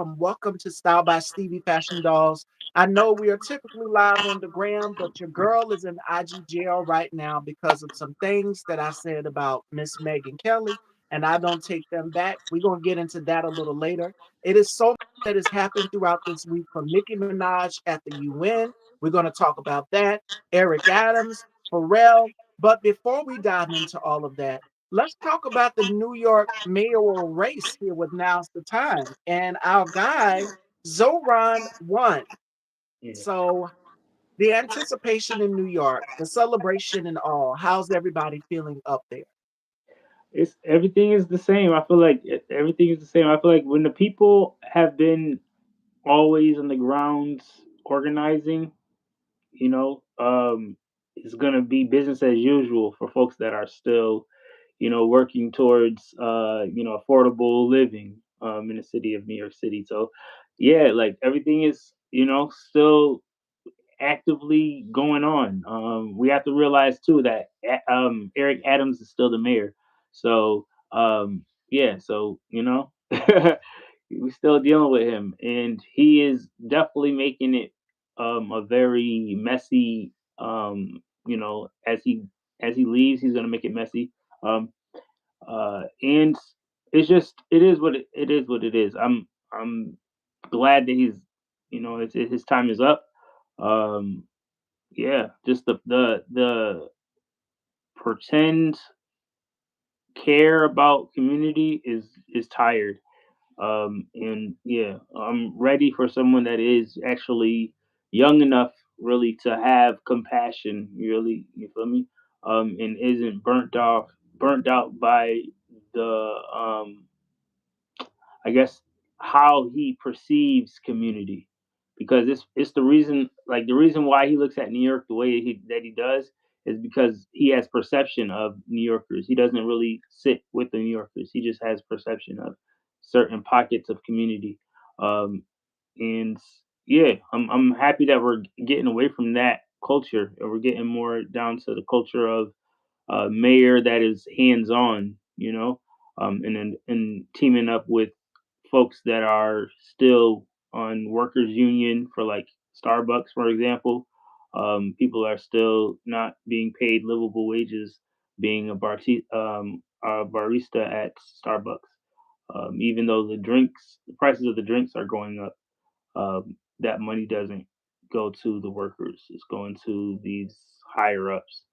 Welcome to Style by Stevie Fashion Dolls. I know we are typically live on the gram, but your girl is in IG jail right now because of some things that I said about Miss Megan Kelly, and I don't take them back. We're going to get into that a little later. It is so much that has happened throughout this week from Nicki Minaj at the UN. We're going to talk about that. Eric Adams, Pharrell. But before we dive into all of that, let's talk about the New York mayoral race here with Now's the Time. And our guy, Zoran, won. Yeah, So the anticipation in New York, the celebration and all, how's everybody feeling up there? it's everything is the same. I feel like everything is the same. I feel like when the people have been always on the grounds organizing, you know, it's gonna be business as usual for folks that are still, working towards, affordable living, in the city of New York City. So, yeah, like everything is, still actively going on. We have to realize too that Eric Adams is still the mayor. So yeah, so we're still dealing with him, and he is definitely making it a very messy. As he leaves, he's gonna make it messy. Um, and it is it is what it is. I'm glad that his time is up. Um, yeah, just the pretend care about community is tired. And yeah, I'm ready for someone that is actually young enough really to have compassion, really, you feel me? And isn't burnt out by the I guess how he perceives community, because it's the reason why he looks at New York the way he does is because he has perception of New Yorkers. He doesn't really sit with the New Yorkers. He just has perception of certain pockets of community. Um, and yeah, I'm happy that we're getting away from that culture and we're getting more down to the culture of mayor that is hands on, and teaming up with folks that are still on workers union for like Starbucks, for example. People are still not being paid livable wages being a barista at Starbucks. Even though the prices of the drinks are going up, that money doesn't go to the workers. It's going to these higher ups.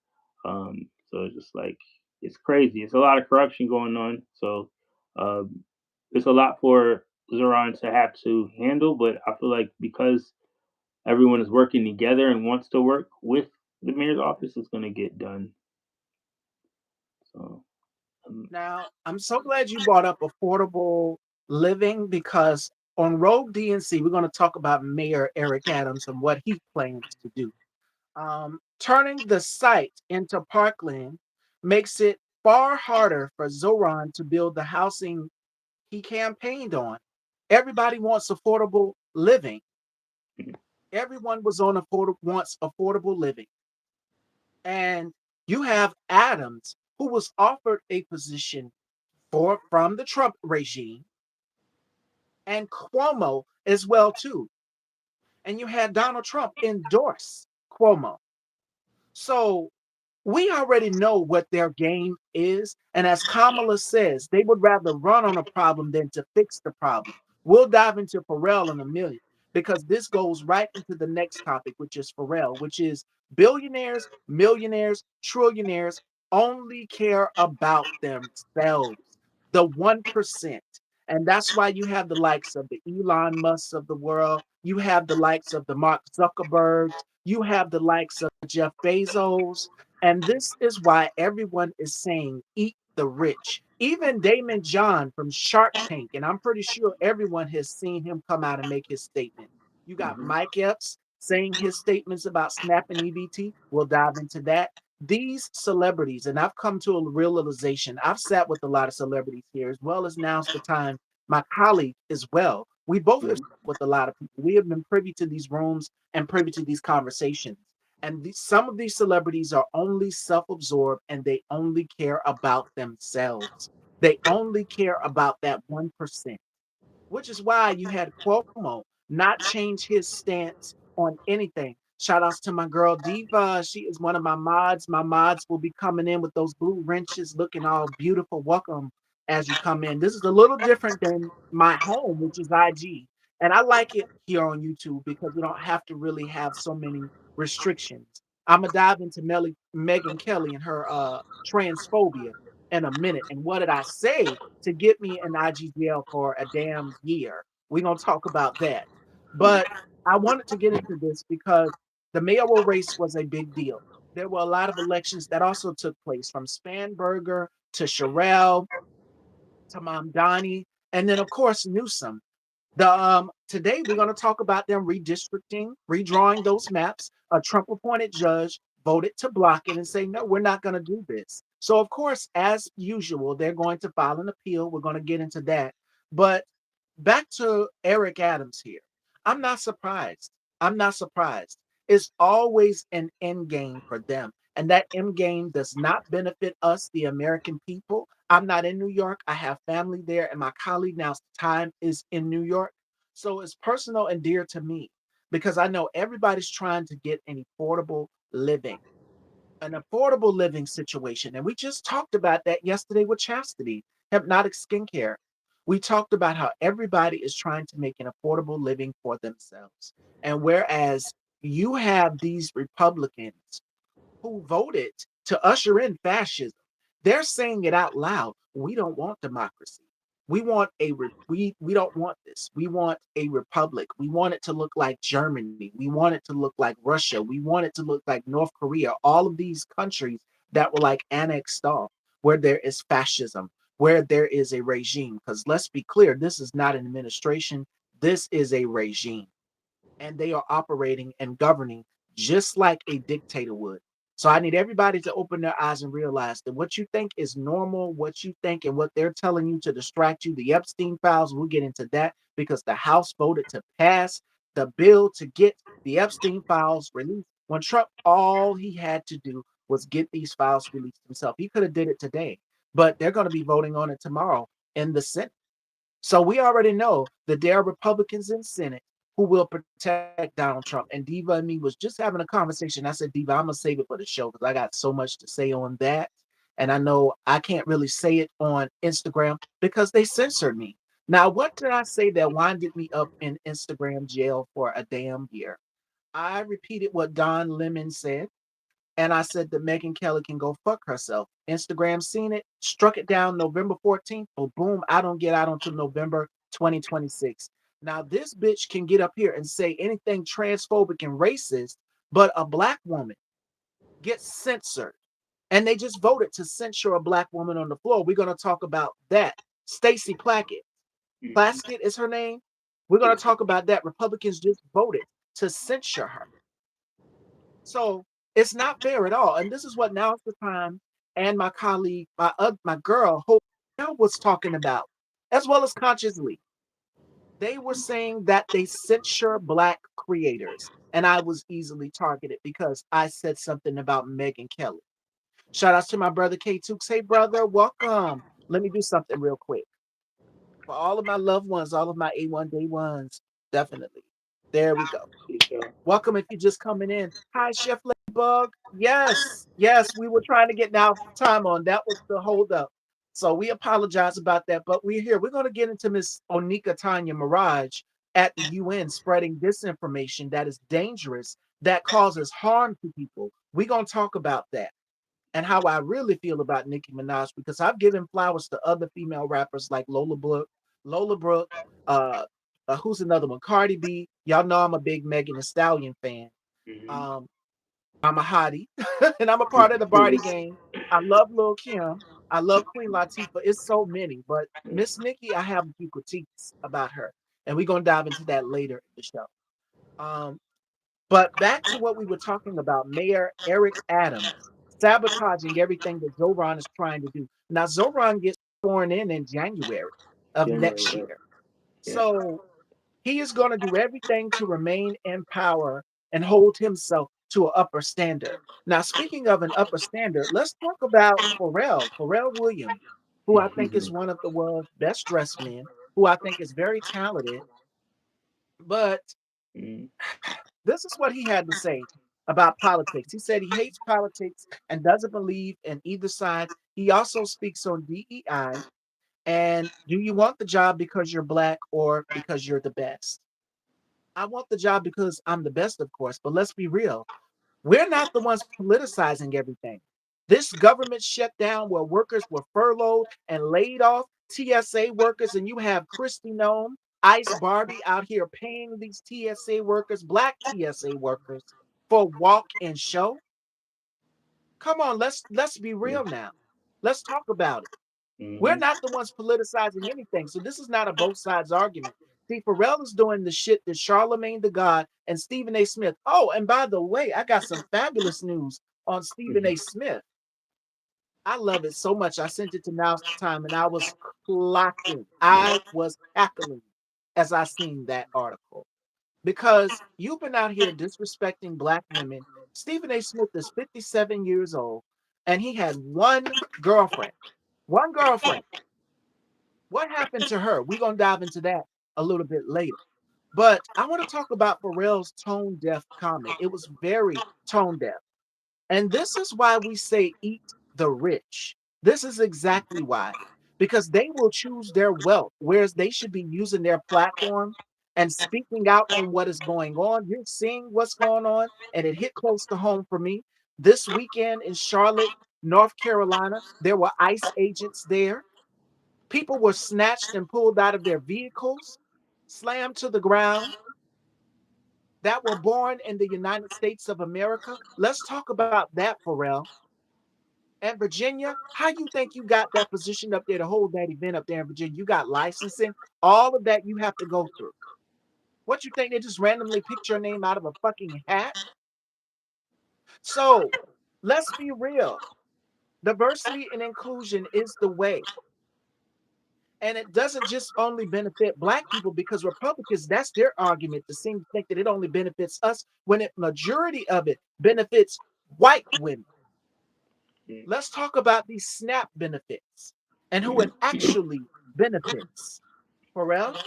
So it's just like it's crazy. It's a lot of corruption going on. So um, it's a lot for Zoran to have to handle. But I feel like because everyone is working together and wants to work with the mayor's office, it's going to get done. So Now, I'm so glad you brought up affordable living because on Road DNC, we're going to talk about Mayor Eric Adams and what he plans to do. Turning the site into parkland makes it far harder for Zoran to build the housing he campaigned on. Everybody wants affordable living. Everyone wants affordable living. And you have Adams, who was offered a position from the Trump regime, and Cuomo as well too. And you had Donald Trump endorse Cuomo. So we already know what their game is. And as Kamala says, they would rather run on a problem than to fix the problem. We'll dive into Pharrell in a million because this goes right into the next topic, which is Pharrell, which is billionaires, millionaires, trillionaires only care about themselves, the 1%. And that's why you have the likes of the Elon Musk of the world. You have the likes of the Mark Zuckerbergs. You have the likes of Jeff Bezos. And this is why everyone is saying eat the rich. Even Damon John from Shark Tank, and I'm pretty sure everyone has seen him come out and make his statement. You got mhm. Mike Epps saying his statements about Snap and EBT. We'll dive into that. These celebrities, and I've come to a realization, I've sat with a lot of celebrities here, as well as now's the time, my colleague as well. We both have Mhm. sat with a lot of people. We have been privy to these rooms and privy to these conversations. And some of these celebrities are only self absorbed and they only care about themselves. They only care about that 1%. which is why you had Cuomo not change his stance on anything. Shout outs to my girl Diva. She is one of my mods. My mods will be coming in with those blue wrenches looking all beautiful. Welcome as you come in. This is a little different than my home, which is IG. And I like it here on YouTube because we don't have to really have so many restrictions. I'm going to dive into Megan Kelly and her transphobia in a minute. And what did I say to get me an IGGL for a damn year? We're going to talk about that. But I wanted to get into this because the mayoral race was a big deal. There were a lot of elections that also took place from Spanberger to Sherelle to Mamdani, and then, of course, Newsom. Today we're going to talk about them redistricting, redrawing those maps. A Trump appointed judge voted to block it and say, no, we're not going to do this. So, of course, as usual, they're going to file an appeal. We're going to get into that. But back to Eric Adams here. I'm not surprised. I'm not surprised. It's always an end game for them. And that end game does not benefit us, the American people. I'm not in New York. I have family there, and my colleague now's time is in New York. So it's personal and dear to me because I know everybody's trying to get an affordable living situation. And we just talked about that yesterday with Chastity, hypnotic skincare. We talked about how everybody is trying to make an affordable living for themselves. And whereas you have these Republicans who voted to usher in fascism, they're saying it out loud. We don't want democracy. We don't want this. We want a republic. We want it to look like Germany. We want it to look like Russia. We want it to look like North Korea. All of these countries that were like annexed off, where there is fascism, where there is a regime. Because let's be clear, this is not an administration. This is a regime, and they are operating and governing just like a dictator would. So I need everybody to open their eyes and realize that what you think is normal, what you think and what they're telling you to distract you, the Epstein files, we'll get into that because the House voted to pass the bill to get the Epstein files released. When Trump, all he had to do was get these files released himself. He could have did it today, but they're going to be voting on it tomorrow in the Senate. So we already know that there are Republicans in Senate who will protect Donald Trump. And Diva and me was just having a conversation. I said, Diva, I'm gonna save it for the show because I got so much to say on that. And I know I can't really say it on Instagram because they censored me. Now, what did I say that winded me up in Instagram jail for a damn year? I repeated what Don Lemon said. And I said that Megan Kelly can go fuck herself. Instagram seen it, struck it down November 14th. Oh, boom, I don't get out until November 2026. Now, this bitch can get up here and say anything transphobic and racist, but a black woman gets censored. And they just voted to censure a black woman on the floor. We're going to talk about that. Stacey Plackett. Mhm. Plaskett is her name. We're going to Yes. talk about that. Republicans just voted to censure her. So it's not fair at all. And this is what Now's the Time and my colleague, my girl, Hope Bell was talking about, as well as Consciously. They were saying that they censure black creators. And I was easily targeted because I said something about Megan Kelly. Shout outs to my brother K2. Hey, brother, welcome. Let me do something real quick. For all of my loved ones, all of my A1 day ones, definitely. There we go. Peace out. Welcome if you're just coming in. Hi, Chef Ladybug. Yes, yes, we were trying to get now time on. That was the holdup. So we apologize about that, but we're here. We're going to get into Miss Onika Tanya Mirage at the UN spreading disinformation that is dangerous, that causes harm to people. We're going to talk about that and how I really feel about Nicki Minaj because I've given flowers to other female rappers like Lola Brooke, uh, who's another one, Cardi B. Y'all know I'm a big Megan Thee Stallion fan. Mhm. Um, I'm a hottie, and I'm a part of the Barty gang. I love Lil Kim. I love Queen Latifah. It's so many, but Miss Nicki, I have a few critiques about her, and we're gonna dive into that later in the show. Um, but back to what we were talking about, Mayor Eric Adams sabotaging everything that Zoran is trying to do. Now, Zoran gets sworn in January of January. next Yeah. year. Yeah. So he is going to do everything to remain in power and hold himself to an upper standard. Now, speaking of an upper standard, let's talk about Pharrell Williams, who I think is Mhm. one of the world's best dressed men, who I think is very talented. But mm, this is what he had to say about politics. He said he hates politics and doesn't believe in either side. He also speaks on DEI. And do you want the job because you're black or because you're the best? I want the job because I'm the best, of course, but let's be real. We're not the ones politicizing everything. This government shutdown where workers were furloughed and laid off, TSA workers, and you have Christy Nome, Ice Barbie out here paying these TSA workers, black TSA workers, for walk and show. Come on, let's be yeah, real now. Let's talk about it. We're mm-hmm, not the ones politicizing anything. So this is not a both sides argument. See, Pharrell is doing the shit that Charlemagne the God and Stephen A. Smith. Oh, and by the way, I got some fabulous news on Stephen A. mm-hmm, Smith. I love it so much. I sent it to Now's the Time and I was clocking. I was cackling as I seen that article. Because you've been out here disrespecting black women. Stephen A. Smith is 57 years old and he had one girlfriend. One girlfriend. What happened to her? We're going to dive into that a little bit later. But I want to talk about Pharrell's tone deaf comment. It was very tone deaf. And this is why we say eat the rich. This is exactly why. Because they will choose their wealth, whereas they should be using their platform and speaking out on what is going on. You're seeing what's going on, and it hit close to home for me. This weekend in Charlotte, North Carolina, there were ICE agents there. People were snatched and pulled out of their vehicles, slammed to the ground, that were born in the United States of America. Let's talk about that, Pharrell. And Virginia, how you think you got that position up there to hold that event up there in Virginia? You got licensing, all of that you have to go through. What you think they just randomly picked your name out of a fucking hat? So let's be real. Diversity and inclusion is the way. And it doesn't just only benefit black people because Republicans, that's their argument to seem to think that it only benefits us when it majority of it benefits white women. Let's talk about these SNAP benefits and who it actually benefits. Pharrell,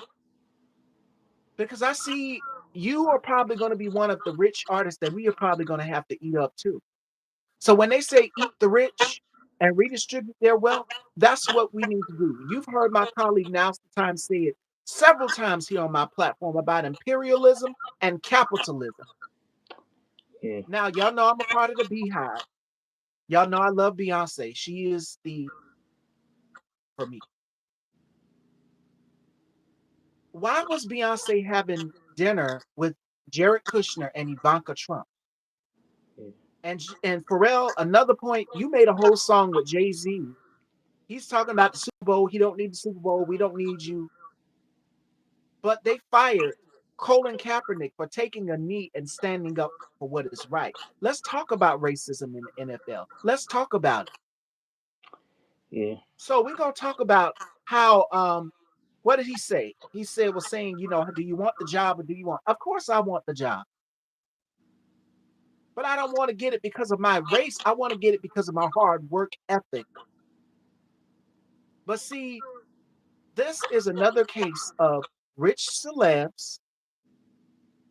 because I see you are probably going to be one of the rich artists that we are probably going to have to eat up too. So when they say eat the rich and redistribute their wealth, that's what we need to do. You've heard my colleague Now's the Time say it several times here on my platform about imperialism and capitalism. yeah, Now, y'all know I'm a part of the Beehive. Y'all know I love Beyonce. She is the for me. Why was Beyonce having dinner with Jared Kushner and Ivanka Trump? yeah, And Pharrell, another point, you made a whole song with Jay-Z. He's talking about the Super Bowl. He don't need the Super Bowl. We don't need you. But they fired Colin Kaepernick for taking a knee and standing up for what is right. Let's talk about racism in the NFL. Let's talk about it. yeah, So we're gonna talk about how what did he say? He said was saying, do you want the job or do you want? Of course I want the job. But I don't want to get it because of my race. I want to get it because of my hard work ethic. But see, this is another case of rich celebs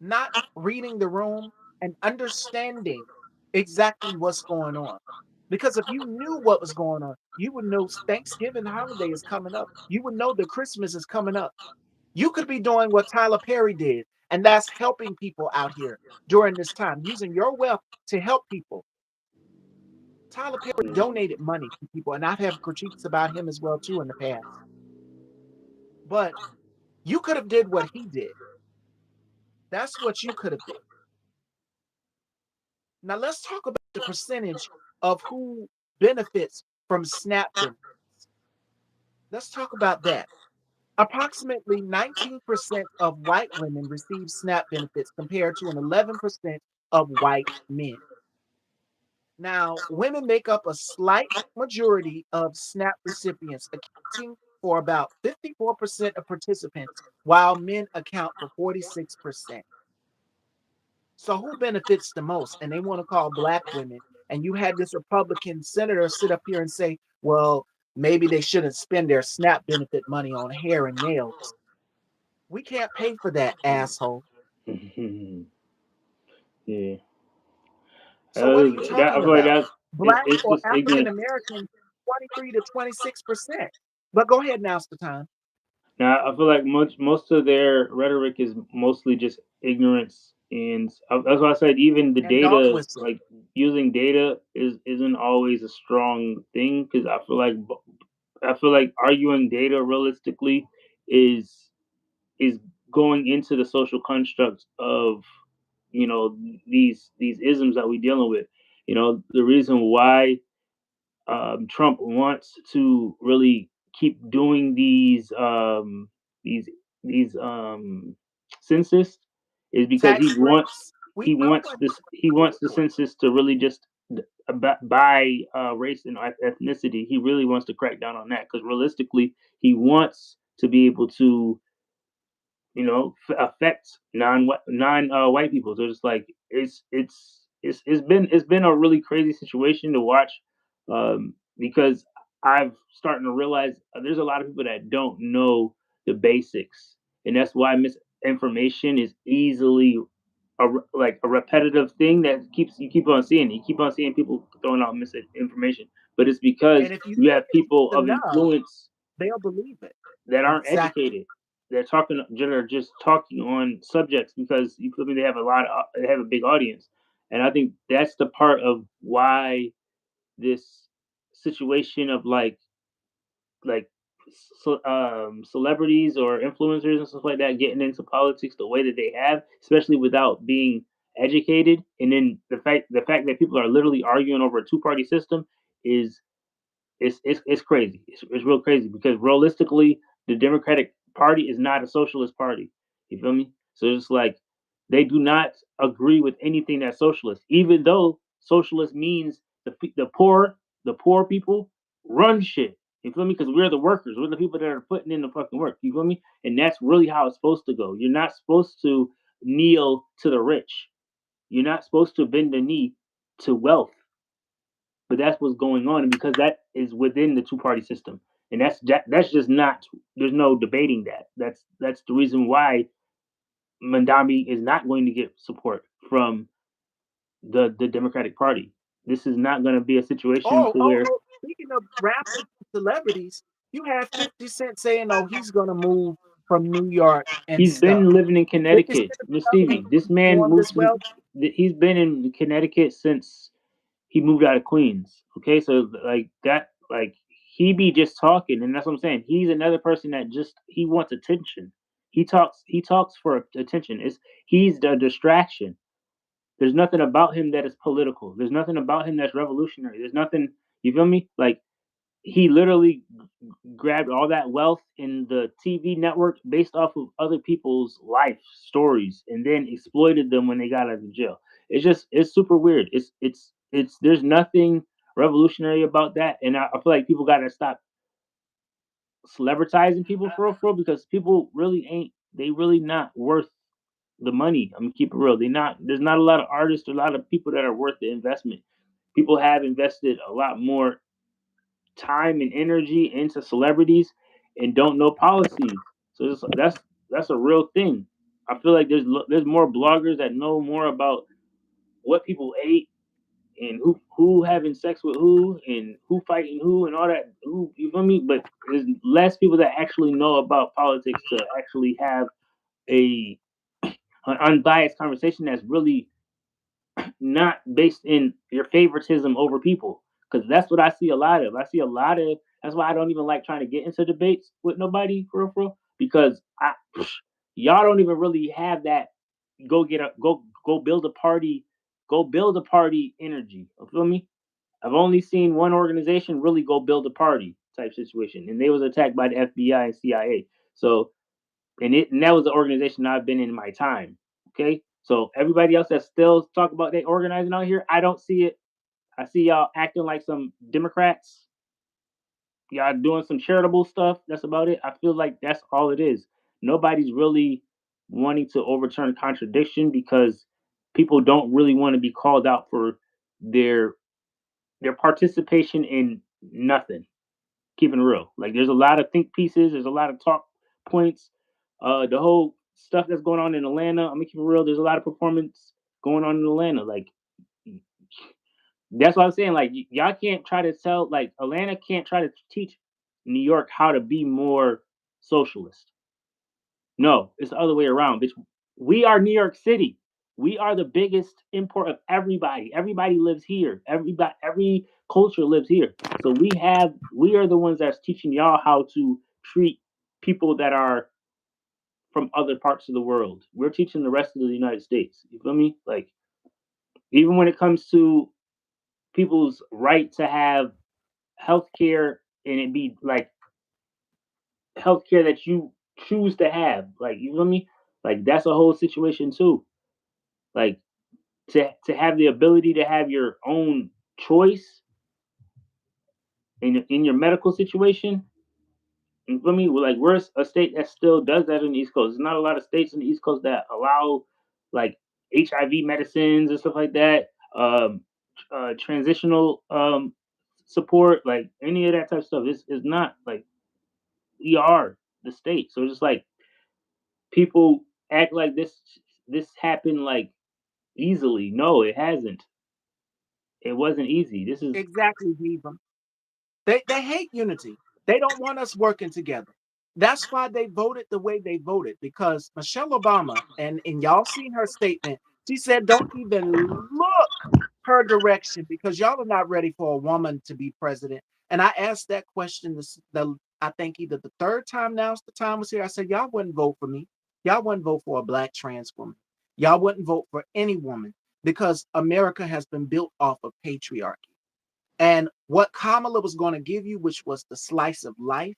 not reading the room and understanding exactly what's going on. Because if you knew what was going on, you would know Thanksgiving holiday is coming up. You would know that Christmas is coming up. You could be doing what Tyler Perry did, and that's helping people out here during this time, using your wealth to help people. Tyler Perry donated money to people, and I've had critiques about him as well too in the past. But you could have did what he did. That's what you could have did. Now let's talk about the percentage of who benefits from SNAP benefits. Let's talk about that. Approximately 19% of white women receive SNAP benefits compared to an 11% of white men. Now, women make up a slight majority of SNAP recipients, accounting for about 54% of participants, while men account for 46%. So, who benefits the most? And they want to call black women. And you had this Republican senator sit up here and say, well, Maybe they shouldn't spend their SNAP benefit money on hair and nails. We can't pay for that, asshole. Yeah, So what are you that I talking feel like about? that's Black it's or just African ignorant. American, 23 to 26%. But go ahead now, time. Now I feel like most of their rhetoric is mostly just ignorance, and that's why I said even the And dog data, whistle. like using data, isn't always a strong thing because I feel like arguing data realistically is is going into the social constructs of these isms that we're dealing with. The reason why Trump wants to really keep doing these these census is because Tax breaks. We know what he he's wants the doing. census to really just by race and ethnicity. He really wants to crack down on that because realistically, he wants to be able to affect non white people. So it's like it's been a really crazy situation to watch because I've starting to realize there's a lot of people that don't know the basics, and that's why misinformation is easily like a repetitive thing that keeps you keep on seeing. You keep on seeing people throwing out misinformation, but it's because And if you you say have people it of enough, influence they'll believe it. that aren't Exactly. educated. They're just talking on subjects because you feel me. They have a big audience, and I think that's the part of why this situation of like celebrities or influencers and stuff like that getting into politics the way that they have, especially without being educated, and then the fact that people are literally arguing over a two-party system is it's crazy. It's real crazy because realistically, the Democratic Party is not a socialist party. You feel me? So it's like they do not agree with anything that's socialist, even though socialist means the poor people run shit. You feel me? Because we're the workers. We're the people that are putting in the fucking work. You feel me? And that's really how it's supposed to go. You're not supposed to kneel to the rich. You're not supposed to bend the knee to wealth, but that's what's going on, and because that is within the two-party system, and that's just not. There's no debating that. That's the reason why Mandami is not going to get support from the Democratic Party. This is not going to be a situation Oh, to oh, where oh. Speaking of rappers and celebrities, you have 50 Cent saying, oh, he's going to move from New York and he's stuff. been living in 50 Connecticut. Cent is Miss telling Stevie, him this he's man doing moved this to. well. He's been in Connecticut since he moved out of Queens. Okay, so like that, like he be just talking, and that's what I'm saying. He's another person that just he wants attention. He talks for attention. He's the distraction. There's nothing about him that is political. There's nothing about him that's revolutionary. There's nothing. You feel me? Like he literally grabbed all that wealth in the TV network based off of other people's life stories and then exploited them when they got out of jail. It's super weird. It's there's nothing revolutionary about that, and I feel like people got to stop celebritizing people for real because people really ain't they really not worth the money. I'm gonna keep it real. They not there's not a lot of artists, a lot of people that are worth the investment. People have invested a lot more time and energy into celebrities and don't know policies. So that's a real thing. I feel like there's more bloggers that know more about what people ate and who having sex with who and who fighting who and all that. Who you feel me? But there's less people that actually know about politics to actually have a an unbiased conversation that's really not based in your favoritism over people. Because that's what I see a lot of. I see a lot of. That's why I don't even like trying to get into debates with nobody for real. Because y'all don't even really have that. Go build a party. Go build a party energy. You feel me? I've only seen one organization really go build a party type situation, and they was attacked by the FBI and CIA. So and that was the organization I've been in my time. Okay, so everybody else that still talk about they organizing out here, I don't see it. I see y'all acting like some Democrats. Y'all doing some charitable stuff. That's about it. I feel like that's all it is. Nobody's really wanting to overturn contradiction because people don't really want to be called out for their their participation in nothing. keeping it real. Like there's a lot of think pieces, there's a lot of talk points. The whole stuff that's going on in Atlanta, I'm gonna keep it real. There's a lot of performance going on in Atlanta. Like that's what I'm saying. Like y'all can't try to tell like Atlanta can't try to teach New York how to be more socialist. No, it's the other way around, bitch. We are New York City. We are the biggest import of everybody. Everybody lives here. Every culture lives here. So we are the ones that's teaching y'all how to treat people that are from other parts of the world. We're teaching the rest of the United States. You feel me? Like even when it comes to people's right to have health care and it be like healthcare that you choose to have. Like you feel me? Like that's a whole situation too. Like to have the ability to have your own choice in your medical situation. You feel me? Like we're a state that still does that on the East Coast. There's not a lot of states on the East Coast that allow like HIV medicines and stuff like that. Transitional support, like any of that type of stuff. Is not like we are the state. So it's just like people act like this happened like easily. No, it hasn't. It wasn't easy. This is Exactly, Diva. They hate unity. They don't want us working together. That's why they voted the way they voted, because Michelle Obama, and y'all seen her statement, she said don't even look her direction because y'all are not ready for a woman to be president. And I asked that question I think either the third time now the time was here. I said, y'all wouldn't vote for me. Y'all wouldn't vote for a black trans woman. Y'all wouldn't vote for any woman because America has been built off of patriarchy. And what Kamala was going to give you, which was the slice of life,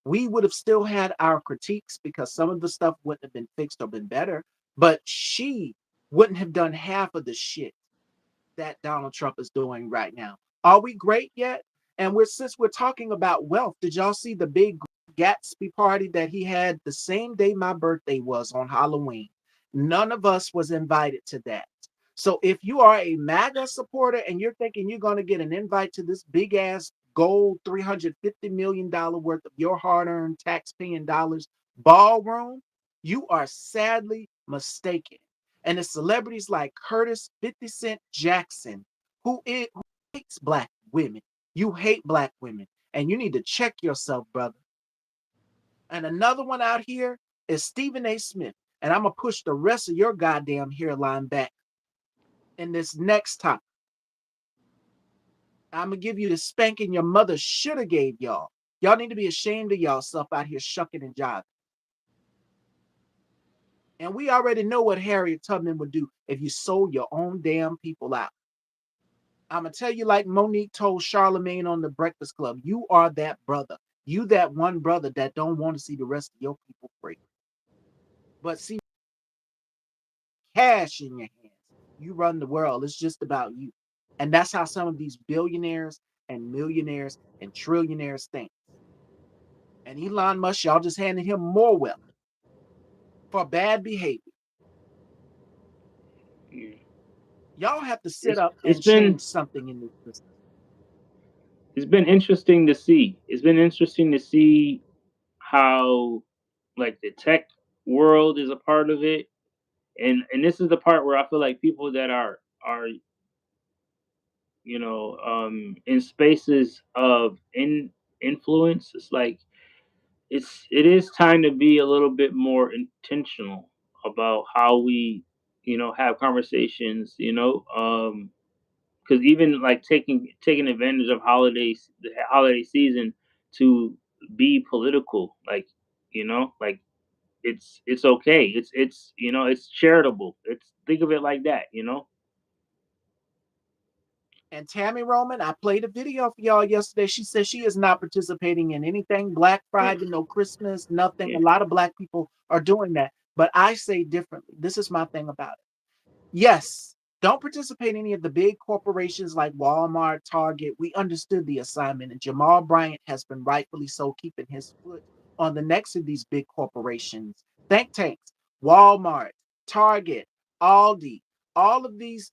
we would have still had our critiques because some of the stuff wouldn't have been fixed or been better, but she wouldn't have done half of the shit that Donald Trump is doing right now. Are we great yet? And since we're talking about wealth, did y'all see the big Gatsby party that he had the same day my birthday was on Halloween? None of us was invited to that. So if you are a MAGA supporter and you're thinking you're going to get an invite to this big ass gold $350 million worth of your hard-earned tax-paying dollars ballroom, you are sadly mistaken. And the celebrities like Curtis 50 Cent Jackson, who hates black women. You hate black women, and you need to check yourself, brother. And another one out here is Stephen A. Smith. And I'm going to push the rest of your goddamn hairline back in this next topic. I'm going to give you the spanking your mother should have gave y'all. Y'all need to be ashamed of y'all self out here shucking and jiving. And we already know what Harriet Tubman would do if you sold your own damn people out. I'm gonna tell you like Monique told Charlemagne on the Breakfast Club. You are that brother. You that one brother that don't want to see the rest of your people free. But see, cash in your hands. You run the world. It's just about you. And that's how some of these billionaires and millionaires and trillionaires think. And Elon Musk, y'all just handed him more wealth for bad behavior. Y'all have to sit up it's and been change something in this business. it's been interesting to see. It's been interesting to see how like the tech world is a part of it. And this is the part where I feel like people that are in spaces of influence, it's like it is time to be a little bit more intentional about how we have conversations, because even like taking advantage of the holiday season to be political, like like it's okay, it's charitable, it's think of it like that. And Tammy Roman, I played a video for y'all yesterday. She says she is not participating in anything Black Yeah, Friday, no Christmas, nothing. A yeah, lot of Black people are doing that. But I say differently. This is my thing about it. Yes, don't participate in any of the big corporations like Walmart, Target. We understood the assignment, and Jamal Bryant has been rightfully so keeping his foot on the necks of these big corporations, think tanks, Walmart, Target, Aldi. All of these,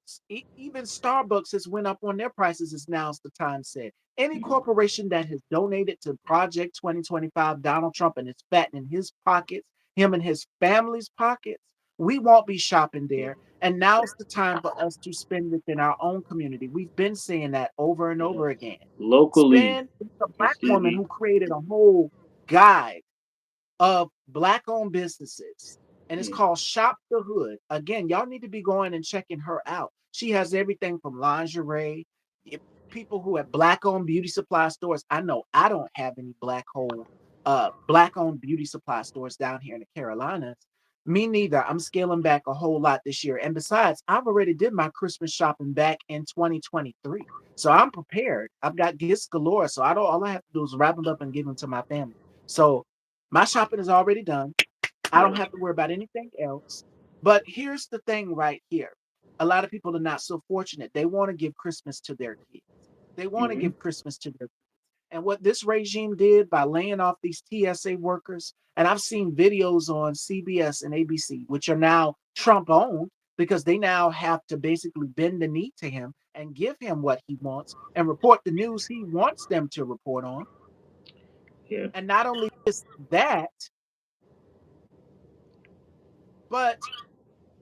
even Starbucks has went up on their prices. Is now's the time said. Any corporation that has donated to Project 2025, Donald Trump, and is fattening his pockets, him and his family's pockets, we won't be shopping Yeah. there. And now's the time for us to spend within our own community. We've been saying that over and Yeah. over again. Locally, Spend. It's a black woman Stevie. who created a whole guide of black owned businesses, and it's Yeah. called Shop the Hood. Again, y'all need to be going and checking her out. She has everything from lingerie, people who have black owned beauty supply stores. I know I don't have any black owned beauty supply stores down here in the Carolinas. Me neither. I'm scaling back a whole lot this year. And besides, I've already did my Christmas shopping back in 2023. So I'm prepared. I've got gifts galore. So I don't all I have to do is wrap them up and give them to my family. So my shopping is already done. I don't Yeah. have to worry about anything else. But here's the thing right here. A lot of people are not so fortunate. They want to give Christmas to their kids. They want to Mhm. give Christmas to their. And what this regime did by laying off these TSA workers, and I've seen videos on CBS and ABC, which are now Trump owned, because they now have to basically bend the knee to him and give him what he wants and report the news he wants them to report on. Yeah. And not only is that, but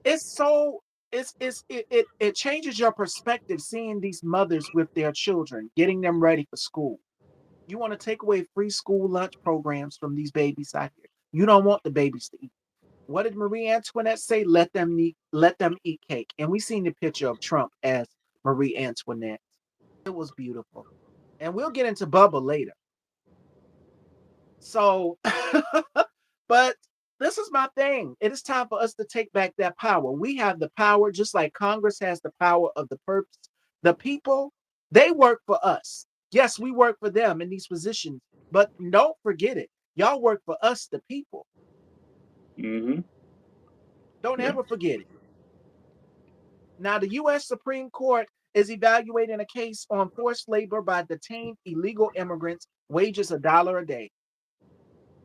it's so it changes your perspective seeing these mothers with their children, getting them ready for school. You want to take away free school lunch programs from these babies out here. You don't want the babies to eat. What did Marie Antoinette say? Let them eat cake. And we seen the picture of Trump as Marie Antoinette. It was beautiful. And we'll get into Bubba later. So, but this is my thing. It is time for us to take back that power. We have the power, just like Congress has the power of the purpose. The people, they work for us. Yes, we work for them in these positions, but don't forget it. Y'all work for us, the people. Mhm. Don't Yeah. ever forget it. Now, the U.S. Supreme Court is evaluating a case on forced labor by detained illegal immigrants, wages $1 a day.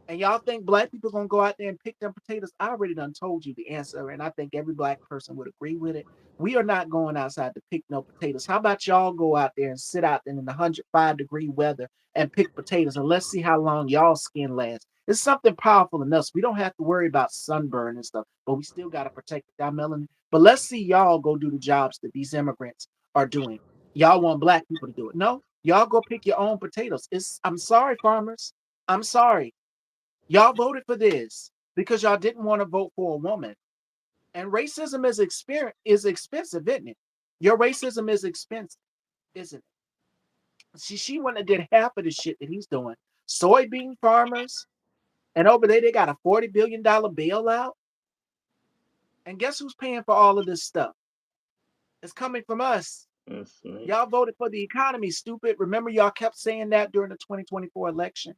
And y'all think black people gonna go out there and pick them potatoes? I already done told you the answer, and I think every black person would agree with it. We are not going outside to pick no potatoes. How about y'all go out there and sit out in the 105-degree weather and pick potatoes, and let's see how long y'all skin lasts. It's something powerful in us. We don't have to worry about sunburn and stuff, but we still got to protect our melanin. But let's see y'all go do the jobs that these immigrants are doing. Y'all want black people to do it? No, y'all go pick your own potatoes. It's I'm sorry, farmers. I'm sorry. Y'all voted for this because y'all didn't want to vote for a woman. And racism is expensive, isn't it? Your racism is expensive, isn't it? She went and did half of the shit that he's doing. Soybean farmers, and over there they got a $40 billion bailout. And guess who's paying for all of this stuff? It's coming from us. That's right. Y'all voted for the economy, stupid. Remember, y'all kept saying that during the 2024 election.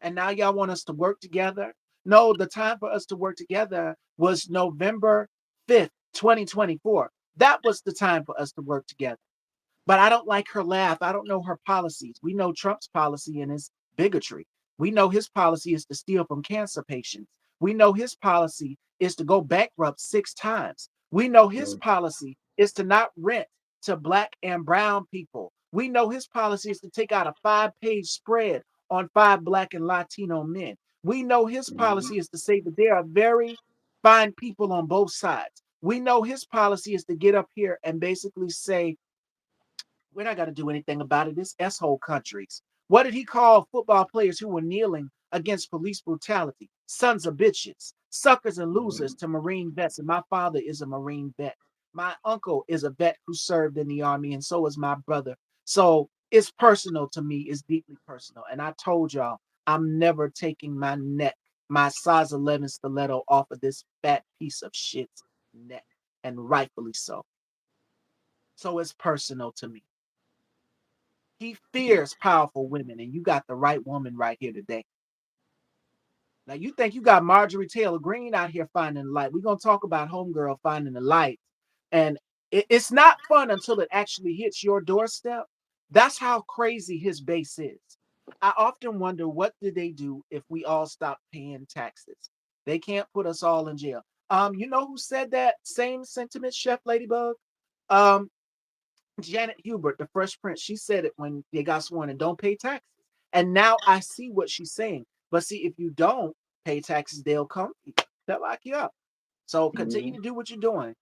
And now y'all want us to work together. No, the time for us to work together was November 5th, 2024. That was the time for us to work together. But I don't like her laugh. I don't know her policies. We know Trump's policy and his bigotry. We know his policy is to steal from cancer patients. We know his policy is to go bankrupt 6 times. We know his Mm. policy is to not rent to black and brown people. We know his policy is to take out a 5-page spread on 5 black and Latino men. We know his Mhm. policy is to say that there are very fine people on both sides. We know his policy is to get up here and basically say, we're not going to do anything about it. It's S-hole countries. What did he call football players who were kneeling against police brutality? Sons of bitches, suckers and losers Mhm. to Marine vets. And my father is a Marine vet. My uncle is a vet who served in the Army, and so is my brother. So it's personal to me. It's deeply personal. And I told y'all, I'm never taking my size 11 stiletto off of this fat piece of shit's neck. And rightfully so. So it's personal to me. He fears powerful women, and you got the right woman right here today. Now you think you got Marjorie Taylor Greene out here finding the light. We're gonna talk about Homegirl finding the light, and it's not fun until it actually hits your doorstep. That's how crazy his base is. I often wonder what do they do if we all stop paying taxes. They can't put us all in jail. You know who said that same sentiment, Chef Ladybug? Um, Janet Hubert, the Fresh Prince. She said it when they got sworn and don't pay taxes. And now I see what she's saying. But see, if you don't pay taxes, they'll come. They'll lock you up. So continue Hmm. to do what you're doing.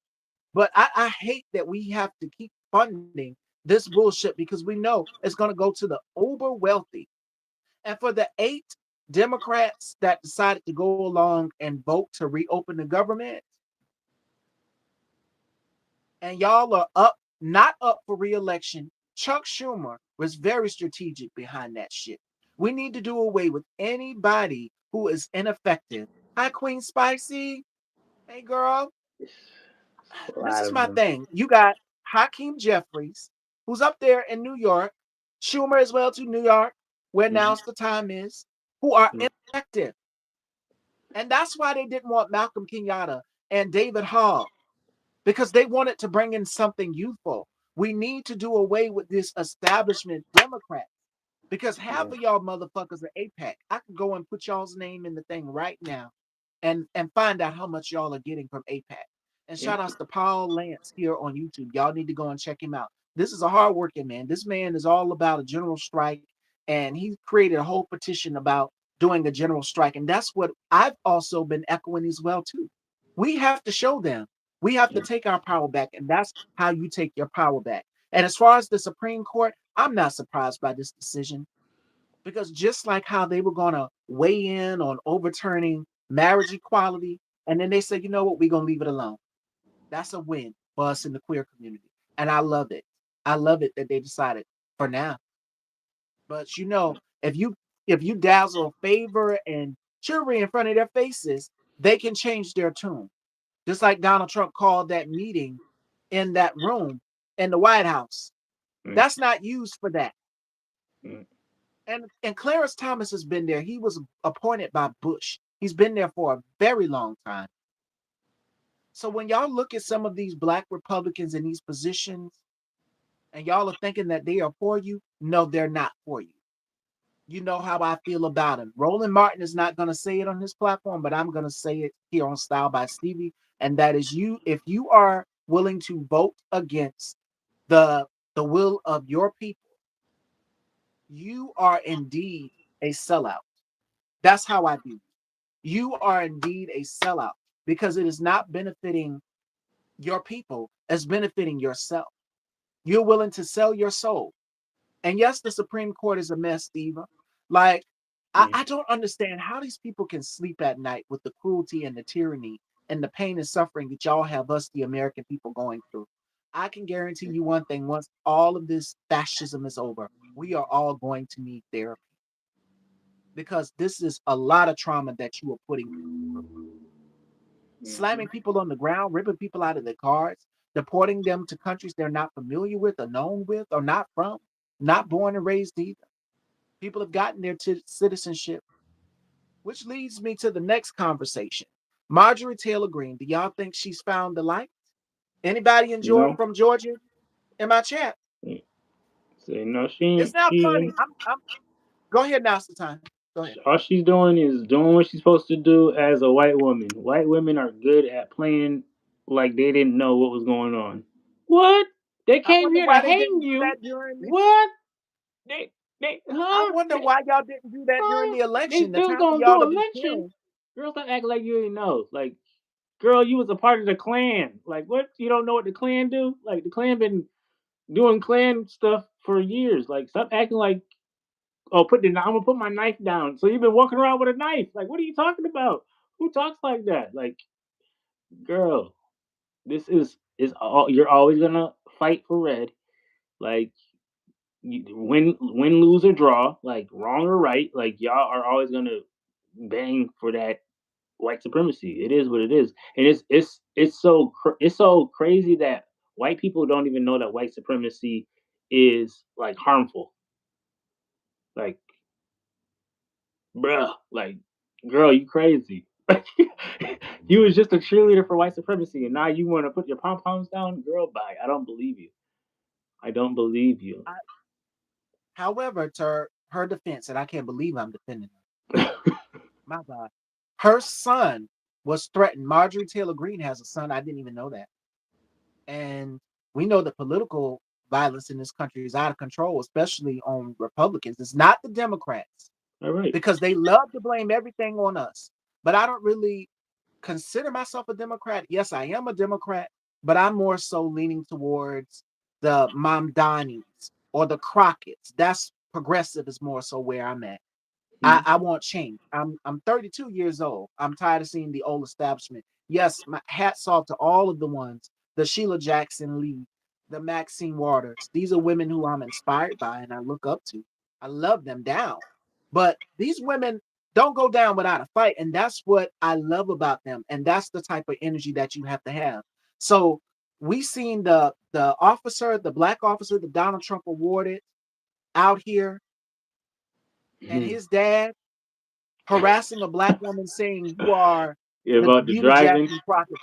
But I hate that we have to keep funding this bullshit because we know it's going to go to the uber wealthy. And for the 8 Democrats that decided to go along and vote to reopen the government, and y'all are not up for reelection, Chuck Schumer was very strategic behind that shit. We need to do away with anybody who is ineffective. Hi, Queen Spicy. Hey, girl. It's a This lot is of my them. thing. You got Hakeem Jeffries, who's up there in New York, Schumer as well to New York, where Hmm. now's the time is, who are ineffective. And that's why they didn't want Malcolm Kenyatta and David Hall, because they wanted to bring in something youthful. We need to do away with this establishment Democrat because half Yeah. of y'all motherfuckers are APAC. I could go and put y'all's name in the thing right now and find out how much y'all are getting from APAC. And Yeah. shout outs to Paul Lance here on YouTube. Y'all need to go and check him out. This is a hardworking man. This man is all about a general strike, and he created a whole petition about doing a general strike. And that's what I've also been echoing as well too. We have to show them. We have to Yeah. take our power back, and that's how you take your power back. And as far as the Supreme Court, I'm not surprised by this decision because just like how they were going to weigh in on overturning marriage equality, and then they said, you know what, we're going to leave it alone. That's a win for us in the queer community. And I love it. I love it that they decided for now. But if you dazzle favor and chivalry in front of their faces, they can change their tune. Just like Donald Trump called that meeting in that room in the White House. Mm, That's not used for that. mm, And Clarence Thomas has been there. He was appointed by Bush. He's been there for a very long time. So when y'all look at some of these black Republicans in these positions and y'all are thinking that they are for you, no, they're not for you. You know how I feel about him. Roland Martin is not going to say it on his platform, but I'm going to say it here on Style by Stevie. And that is you, if you are willing to vote against the the will of your people, you are indeed a sellout. That's how I view it. You are indeed a sellout because it is not benefiting your people, it's benefiting yourself. You're willing to sell your soul. And yes, the Supreme Court is a mess, Diva. Like, mm. I don't understand how these people can sleep at night with the cruelty and the tyranny and the pain and suffering that y'all have us, the American people, going through. I can guarantee you one thing: once all of this fascism is over, we are all going to need therapy because this is a lot of trauma that you are putting people through. Slamming Mhm. people on the ground, ripping people out of their cars, deporting them to countries they're not familiar with or known with or not from, not born and raised either. People have gotten their citizenship, which leads me to the next conversation. Marjorie Taylor Greene, do y'all think she's found the light? Anybody in No. from Georgia in my chat? Mm. Say no. It's not She funny. ain't. I'm go ahead, now's the time. Go ahead. All she's doing is doing what she's supposed to do as a white woman. White women are good at playing like they didn't know what was going on. What? They I came wonder here to why they hang didn't do you. that during the What? They I huh? wonder why y'all didn't do that during the election. The They was time for gonna y'all do to a be lynching. king. Girls don't act like you ain't know. Like, girl, you was a part of the Klan. Like, what? You don't know what the Klan do? Like, the Klan been doing Klan stuff for years. Like, stop acting like, oh, I'm gonna put my knife down. So you've been walking around with a knife. Like, what are you talking about? Who talks like that? Like, girl, this is all you're always gonna fight for red. Like, win, lose or draw. Like, wrong or right. Like, y'all are always gonna bang for that white supremacy. It is what it is, and it's so crazy that white people don't even know that white supremacy is like harmful. Like, bruh, like, girl, you crazy. You was just a cheerleader for white supremacy, and now you want to put your pom poms down, girl. Bye. I don't believe you. I don't believe you. I, however, to her defense, and I can't believe I'm defending her. My God. Her son was threatened. Marjorie Taylor Greene has a son. I didn't even know that. And we know that political violence in this country is out of control, especially on Republicans. It's not the Democrats All right. because they love to blame everything on us. But I don't really consider myself a Democrat. Yes, I am a Democrat, but I'm more so leaning towards the Mamdanis or the Crockett's. That's progressive is more so where I'm at. I Mm-hmm. want change. I'm 32 years old. I'm tired of seeing the old establishment. Yes, my hats off to all of the ones, the Sheila Jackson Lee, the Maxine Waters. These are women who I'm inspired by and I look up to. I love them down. But these women don't go down without a fight. And that's what I love about them. And that's the type of energy that you have to have. So we seen the officer, the black officer that Donald Trump awarded out here, and Mm-hmm. his dad harassing a black woman saying you are Yeah, the about the you the driving. Jasmine Crockett.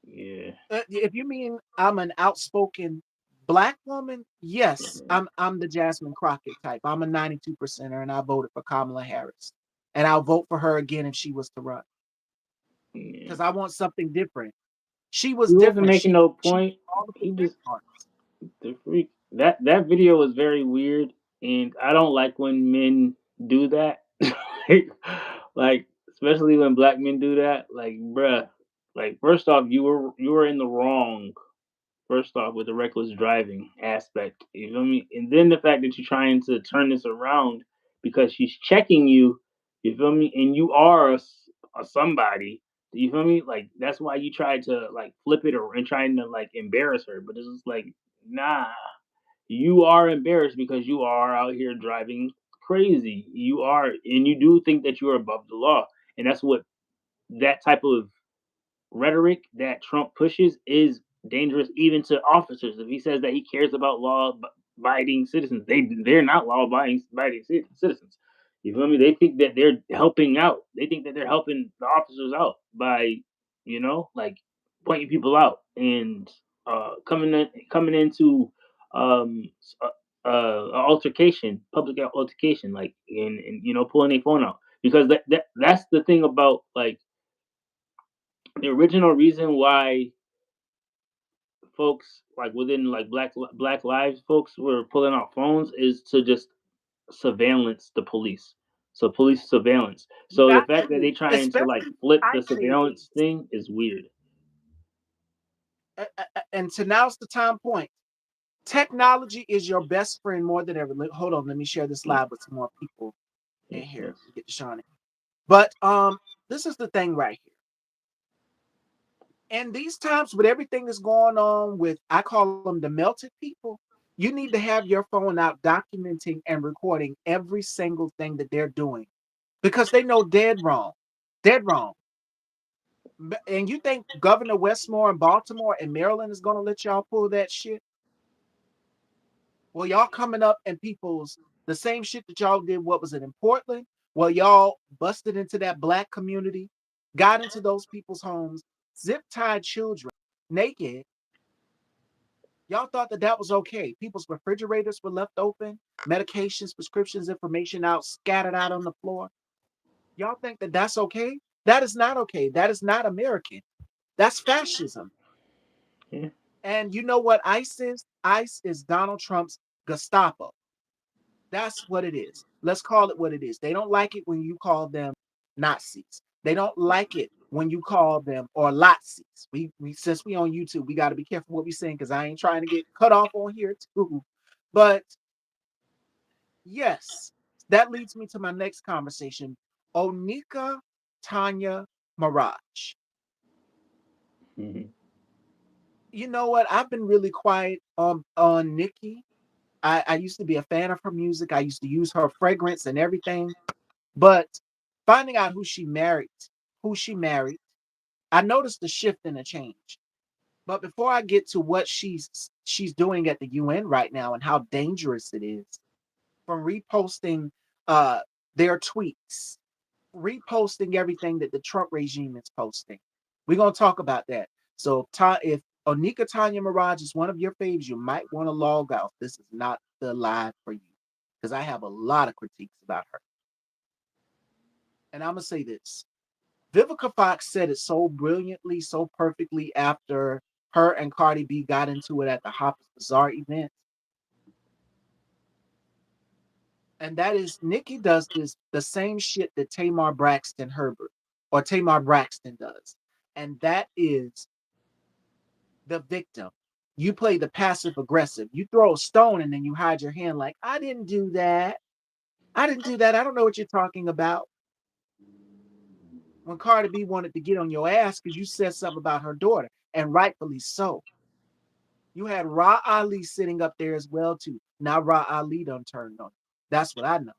Yeah. If you mean I'm an outspoken black woman, yes, Mhm. I'm the Jasmine Crockett type. I'm a 92 percenter, and I voted for Kamala Harris, and I'll vote for her again if she was to run Yeah. because I want something different. She was He wasn't different. making She no she point. all the He just percent parts. the freak. That video was very weird, and I don't like when men do that. like, like, especially when black men do that. Like, bruh. Like, first off, you were in the wrong. First off, with the reckless driving aspect, you feel me? And then the fact that you're trying to turn this around because she's checking you, you feel me? And you are a somebody, you feel me? Like that's why you tried to like flip it or and trying to like embarrass her, but it's just like nah, you are embarrassed because you are out here driving crazy. You are, and you do think that you are above the law, and that's what that type of rhetoric that Trump pushes is dangerous even to officers. If he says that he cares about law-abiding citizens, they're not law-abiding citizens. You feel me? They think that they're helping out. They think that they're helping the officers out by, like pointing people out and coming into altercation, public altercation, like and pulling their phone out because that's the thing about like the original reason why folks like within like black lives folks were pulling out phones is to just surveillance the police, so police surveillance. You So the got fact that they to, trying to like especially flip the timely it surveillance is. thing is weird. And to now's the time point. Technology is your best friend more than ever. Hold on, let me share this Mm, live with some more people in yes, here. yes. Get to Shawnee. But this is the thing right here. And these times with everything that's going on with, I call them the melted people, you need to have your phone out documenting and recording every single thing that they're doing because they know dead wrong. Dead wrong. And you think Governor Westmore in Baltimore and Maryland is going to let y'all pull that shit? Well, y'all coming up and people's the same shit that y'all did. What was it in Portland? Well, y'all busted into that black community, got into those people's homes, zip tied children naked. Y'all thought that that was okay. People's refrigerators were left open, medications, prescriptions, information out, scattered out on the floor. Y'all think that that's okay? That is not okay. That is not American. That's fascism. Yeah. And you know what ICE is? ICE is Donald Trump's Gestapo. That's what it is. Let's call it what it is. They don't like it when you call them Nazis. They don't like it when you call them or Latsies. We since we on YouTube, we got to be careful what we saying because I ain't trying to get cut off on here too. But yes, that leads me to my next conversation. Onika Tanya Mirage. Mhm. You know what? I've been really quiet on Nikki. I used to be a fan of her music. I used to use her fragrance and everything. But finding out who she married, I noticed the shift and the change. But before I get to what she's doing at the UN right now and how dangerous it is, from reposting uh their tweets, reposting everything that the Trump regime is posting. We're gonna talk about that. So if Onika Tanya Mirage is one of your faves, you might want to log out. This is not the live for you because I have a lot of critiques about her. And I'm gonna say this. Vivica Fox said it so brilliantly, so perfectly after her and Cardi B got into it at the Hoppers Bazaar event. And that is Nikki does this the same shit that Tamar Braxton does. And that is the victim. You play the passive aggressive. You throw a stone and then you hide your hand like, I didn't do that. I didn't do that. I don't know what you're talking about. When Cardi B wanted to get on your ass because you said something about her daughter, and rightfully so. You had Ra Ali sitting up there as well too. Now Ra Ali done turned on. That's what I know.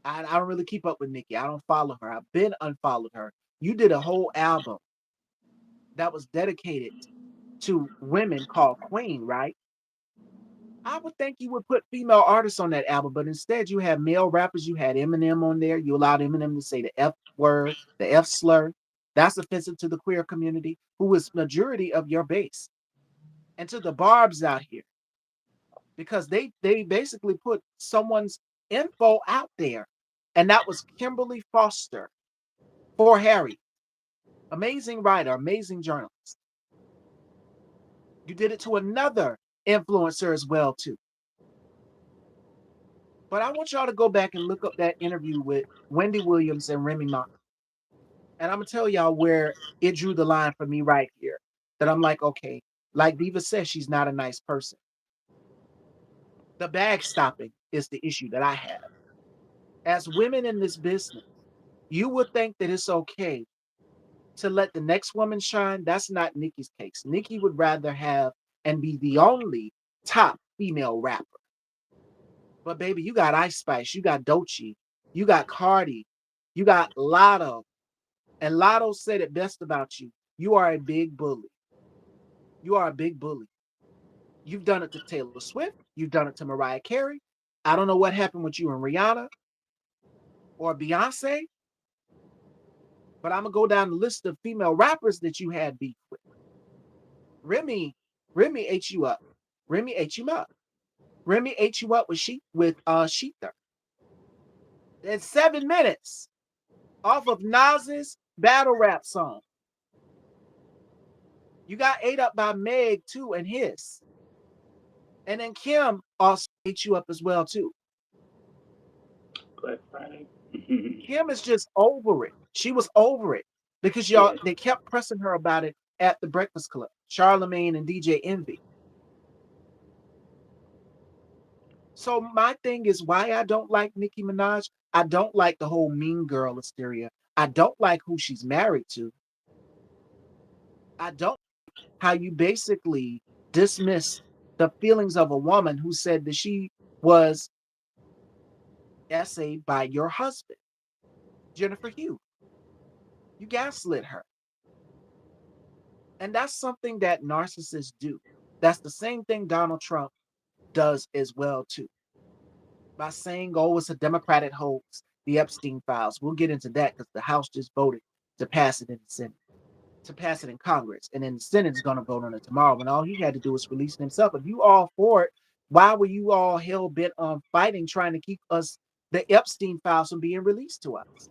I don't really keep up with Nicki. I don't follow her. I've been unfollowed her. You did a whole album that was dedicated to women called Queen, right? I would think you would put female artists on that album, but instead you had male rappers. You had Eminem on there. You allowed Eminem to say the F word, the F slur. That's offensive to the queer community, who is majority of your base, and to the barbs out here, because they basically put someone's info out there, and that was Kimberly Foster for Harry. Amazing writer, amazing journalist. You did it to another influencer as well too. But I want y'all to go back and look up that interview with Wendy Williams and Remy Ma. And I'm gonna tell y'all where it drew the line for me right here. That I'm like, okay, like Diva says, she's not a nice person. The bag stopping is the issue that I have. As women in this business, you would think that it's okay to let the next woman shine. That's not Nikki's case. Nikki would rather have and be the only top female rapper. But baby, you got Ice Spice, you got Doechii, you got Cardi, you got Lotto. And Lotto said it best about you. You are a big bully. You are a big bully. You've done it to Taylor Swift. You've done it to Mariah Carey. I don't know what happened with you and Rihanna or Beyonce, but I'm gonna go down the list of female rappers that you had beef with. Remy, Remy ate you up. Remy ate you up. Remy ate you up with Sheether. In 7 minutes off of Nas's battle rap song. You got ate up by Meg too and his. And then Kim also ate you up as well too. Black Friday. Kim is just over it. She was over it because y'all Yeah. they kept pressing her about it at the Breakfast Club. Charlemagne and DJ Envy. So my thing is why I don't like Nicki Minaj. I don't like the whole mean girl hysteria. I don't like who she's married to. I don't how you basically dismiss the feelings of a woman who said that she was essayed by your husband, Jennifer Hugh. You gaslit her. And that's something that narcissists do. That's the same thing Donald Trump does as well too. By saying, "Oh, it's a Democratic hoax," the Epstein files. We'll get into that because the House just voted to pass it in the Senate, to pass it in Congress, and then the Senate is going to vote on it tomorrow. When all he had to do was release it himself. If you all for it, why were you all hell bent on fighting, trying to keep us the Epstein files from being released to us?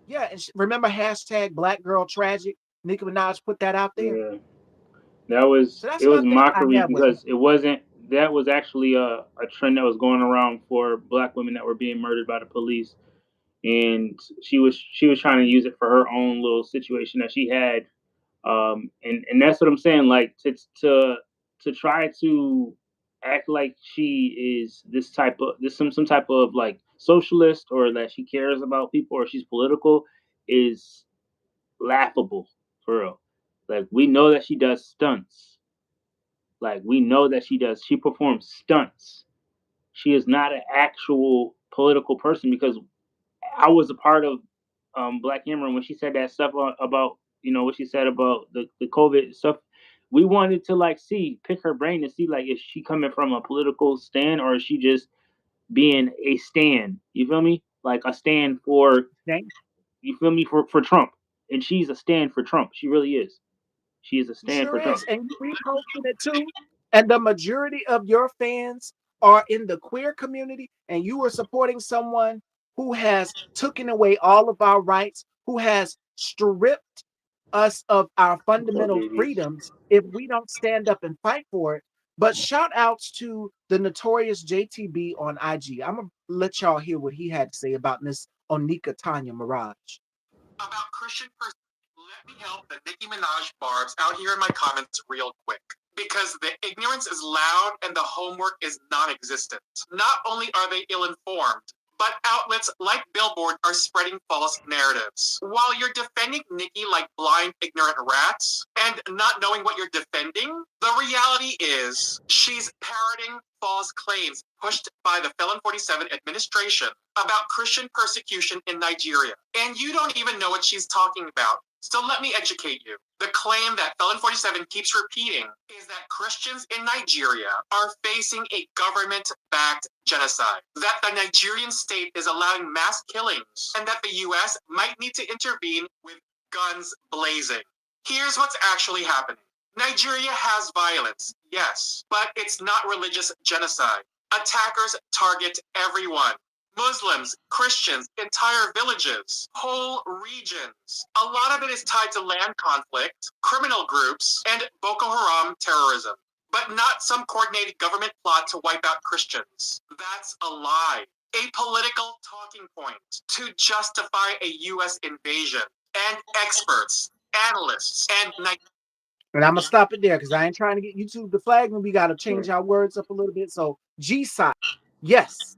Yeah, and remember hashtag Black Girl Tragic. Nicki Minaj put that out there. Yeah. That was So it that's was my thing I mockery have with her. because it wasn't that was actually a trend that was going around for black women that were being murdered by the police, and she was trying to use it for her own little situation that she had, and that's what I'm saying, like to try to act like she is this type of this some type of like socialist, or that she cares about people, or she's political, is laughable, for real. Like, we know that she does stunts. Like, we know that she performs stunts. She is not an actual political person, because I was a part of Black Hammer, and when she said that stuff about, what she said about the COVID stuff. We wanted to like pick her brain to see, like, is she coming from a political stand, or is she just being a stand? You feel me? Like a stand for, Thank you feel me, for Trump. And she's a stand for Trump. She really is. She is a you, stand sure for Trump. is. And you reposted it too. And the majority of your fans are in the queer community, and you are supporting someone who has taken away all of our rights, who has stripped us of our What's up, fundamental babies? freedoms if we don't stand up and fight for it. But shout outs to the notorious JTB on IG. I'm gonna let y'all hear what he had to say about Miss Onika Tanya Mirage. About Christian person, let me help the Nicki Minaj barbs out here in my comments real quick. Because the ignorance is loud and the homework is non existent. Not only are they ill informed, but outlets like Billboard are spreading false narratives. While you're defending Nicki like blind, ignorant rats and not knowing what you're defending, the reality is she's parroting false claims pushed by the Felon 47 administration about Christian persecution in Nigeria. And you don't even know what she's talking about. So let me educate you. The claim that Felon 47 keeps repeating is that Christians in Nigeria are facing a government-backed genocide, that the Nigerian state is allowing mass killings, and that the US might need to intervene with guns blazing. Here's what's actually happening. Nigeria has violence, yes, but it's not religious genocide. Attackers target everyone. Muslims, Christians, entire villages, whole regions. A lot of it is tied to land conflict, criminal groups, and Boko Haram terrorism. But not some coordinated government plot to wipe out Christians. That's a lie. A political talking point to justify a US invasion. And experts, analysts, and I'm gonna stop it there because I ain't trying to get YouTube to flag me. We got to change Sure. our words up a little bit. So G side, yes.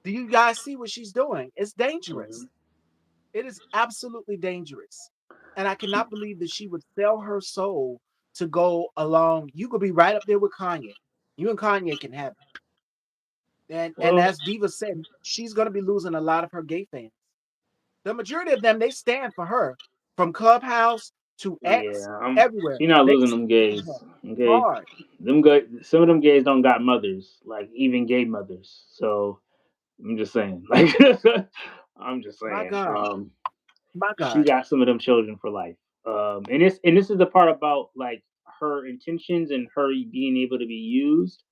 Do you guys see what she's doing? It's Mhm. dangerous. It is absolutely dangerous. And I cannot believe that she would sell her soul to go along. You could be right up there with Kanye. You and Kanye can have it. And Well, as Diva said, she's gonna be losing a lot of her gay fans. The majority of them, they stand for her. From Clubhouse to X, yeah, everywhere. she not They losing them stand for gays. her Okay, hard. them good. Some of them gays don't got mothers, like even gay mothers. So I'm just saying, like, I'm just My saying. God. My She God. got some of them children for life. And this is the part about like her intentions and her being able to be used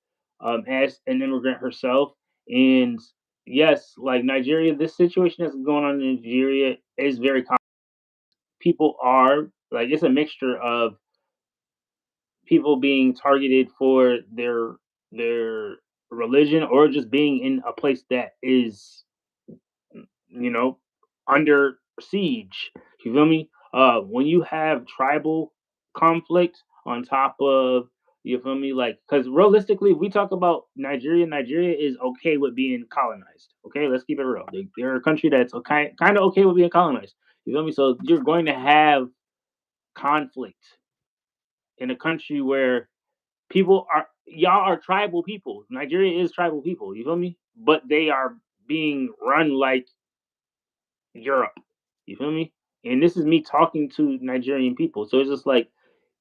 as an immigrant herself. And yes, like Nigeria, this situation that's going on in Nigeria is very common. People are like it's a mixture of people being targeted for their religion or just being in a place that is you know, under siege. You feel me? When you have tribal conflict on top of you feel me, like because realistically, if we talk about Nigeria, Nigeria is okay with being colonized. Okay, let's keep it real. They're a country that's okay, kind of okay with being colonized. You feel me? So you're going to have conflict in a country where people are y'all are tribal people. Nigeria is tribal people. You feel me? But they are being run like Europe. You feel me? And this is me talking to Nigerian people. So it's just like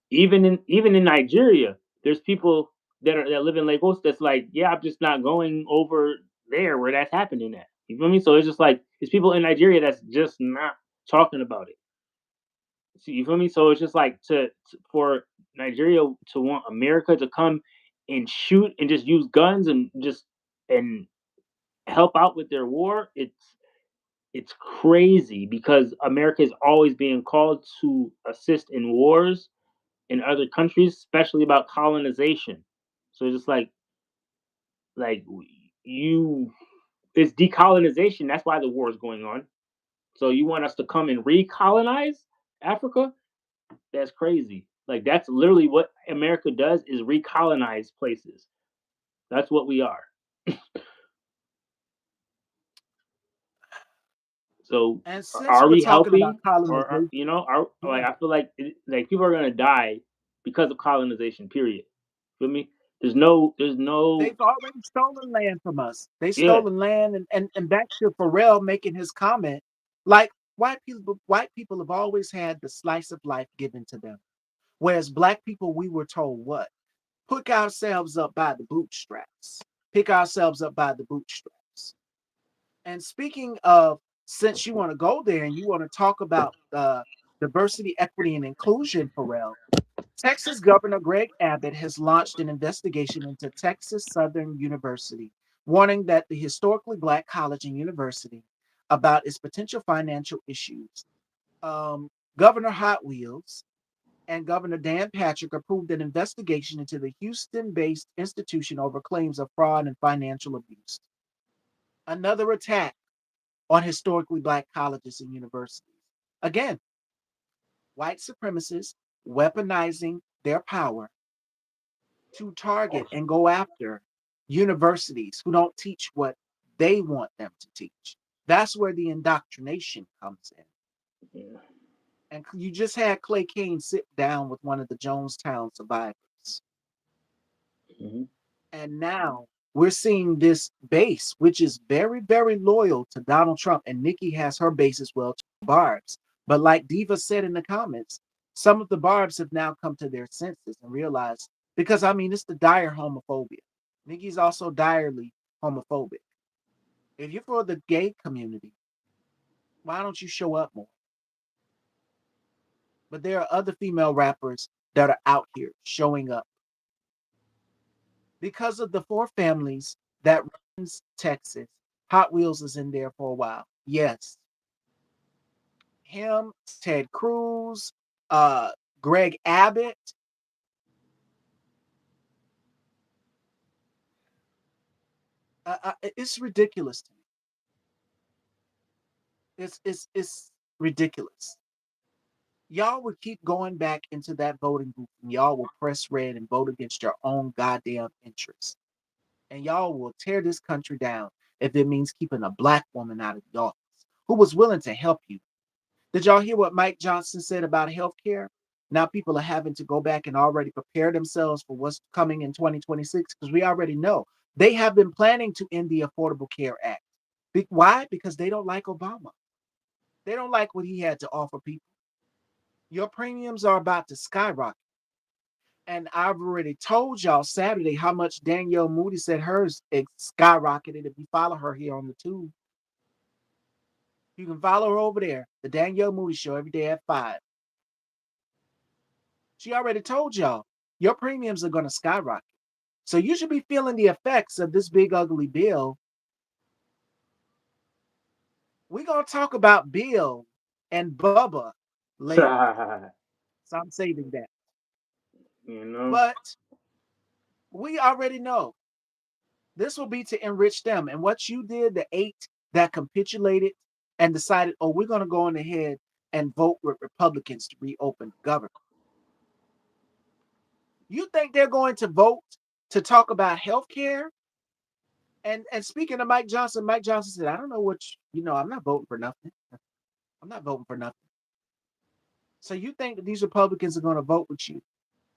even in Nigeria, there's people that live in Lagos that's like, yeah, I'm just not going over there where that's happening at. You feel me? So it's just like it's people in Nigeria that's just not talking about it. See, you feel me? So it's just like for Nigeria to want America to come and shoot and just use guns and just and help out with their war. It's crazy because America is always being called to assist in wars in other countries, especially about colonization. So it's just like you it's decolonization. That's why the war is going on. So you want us to come and recolonize Africa? That's crazy. Like that's literally what America does is recolonize places. That's what we are. So And since are we're we talking about helping, or colonization, like I feel like like people are gonna die because of colonization. Period. Feel me? There's no they've already stolen land from us. They yeah. stolen land, and back to Pharrell making his comment, like white people have always had the slice of life given to them, whereas black people we were told what? Pick ourselves up by the bootstraps. Pick ourselves up by the bootstraps. And speaking of, since you want to go there and you want to talk about diversity, equity, and inclusion, Pharrell, Texas Governor Greg Abbott has launched an investigation into Texas Southern University, warning that the historically black college and university about its potential financial issues. Governor Hot Wheels and Governor Dan Patrick approved an investigation into the Houston based institution over claims of fraud and financial abuse. Another attack on historically black colleges and universities. Again, white supremacists weaponizing their power to target and go after universities who don't teach what they want them to teach. That's where the indoctrination comes in. Yeah. And you just had Clay Kane sit down with one of the Jonestown survivors. Hmm. And now we're seeing this base, which is very, very loyal to Donald Trump. And Nikki has her base as well, to Barb's. But like Diva said in the comments, some of the Barbs have now come to their senses and realized, because I mean, it's the dire homophobia. Nikki's also direly homophobic. If you're for the gay community, why don't you show up more? But there are other female rappers that are out here showing up because of the four families that runs Texas. Hot Wheels is in there for a while. Yes, him, Ted Cruz, uh, Greg Abbott. It's ridiculous to me. It's ridiculous. Y'all would keep going back into that voting booth and y'all will press red and vote against your own goddamn interests. And y'all will tear this country down if it means keeping a black woman out of the office who was willing to help you. Did y'all hear what Mike Johnson said about healthcare? Now people are having to go back and already prepare themselves for what's coming in 2026 because we already know they have been planning to end the Affordable Care Act. Why? Because they don't like Obama. They don't like what he had to offer people. Your premiums are about to skyrocket. And I've already told y'all Saturday how much Danielle Moody said hers skyrocketed. If you follow her here on the tube, you can follow her over there, the Danielle Moody Show, every day at 5. She already told y'all your premiums are going to skyrocket. So you should be feeling the effects of this big ugly bill. We're going to talk about Bill and Bubba later. So I'm saving that. You know. But we already know this will be to enrich them. And what you did, the 8 that capitulated and decided, oh, we're going to go on ahead and vote with Republicans to reopen government. You think they're going to vote to talk about health care? And speaking of Mike Johnson said, I don't know what I'm not voting for nothing. I'm not voting for nothing. So you think that these Republicans are going to vote with you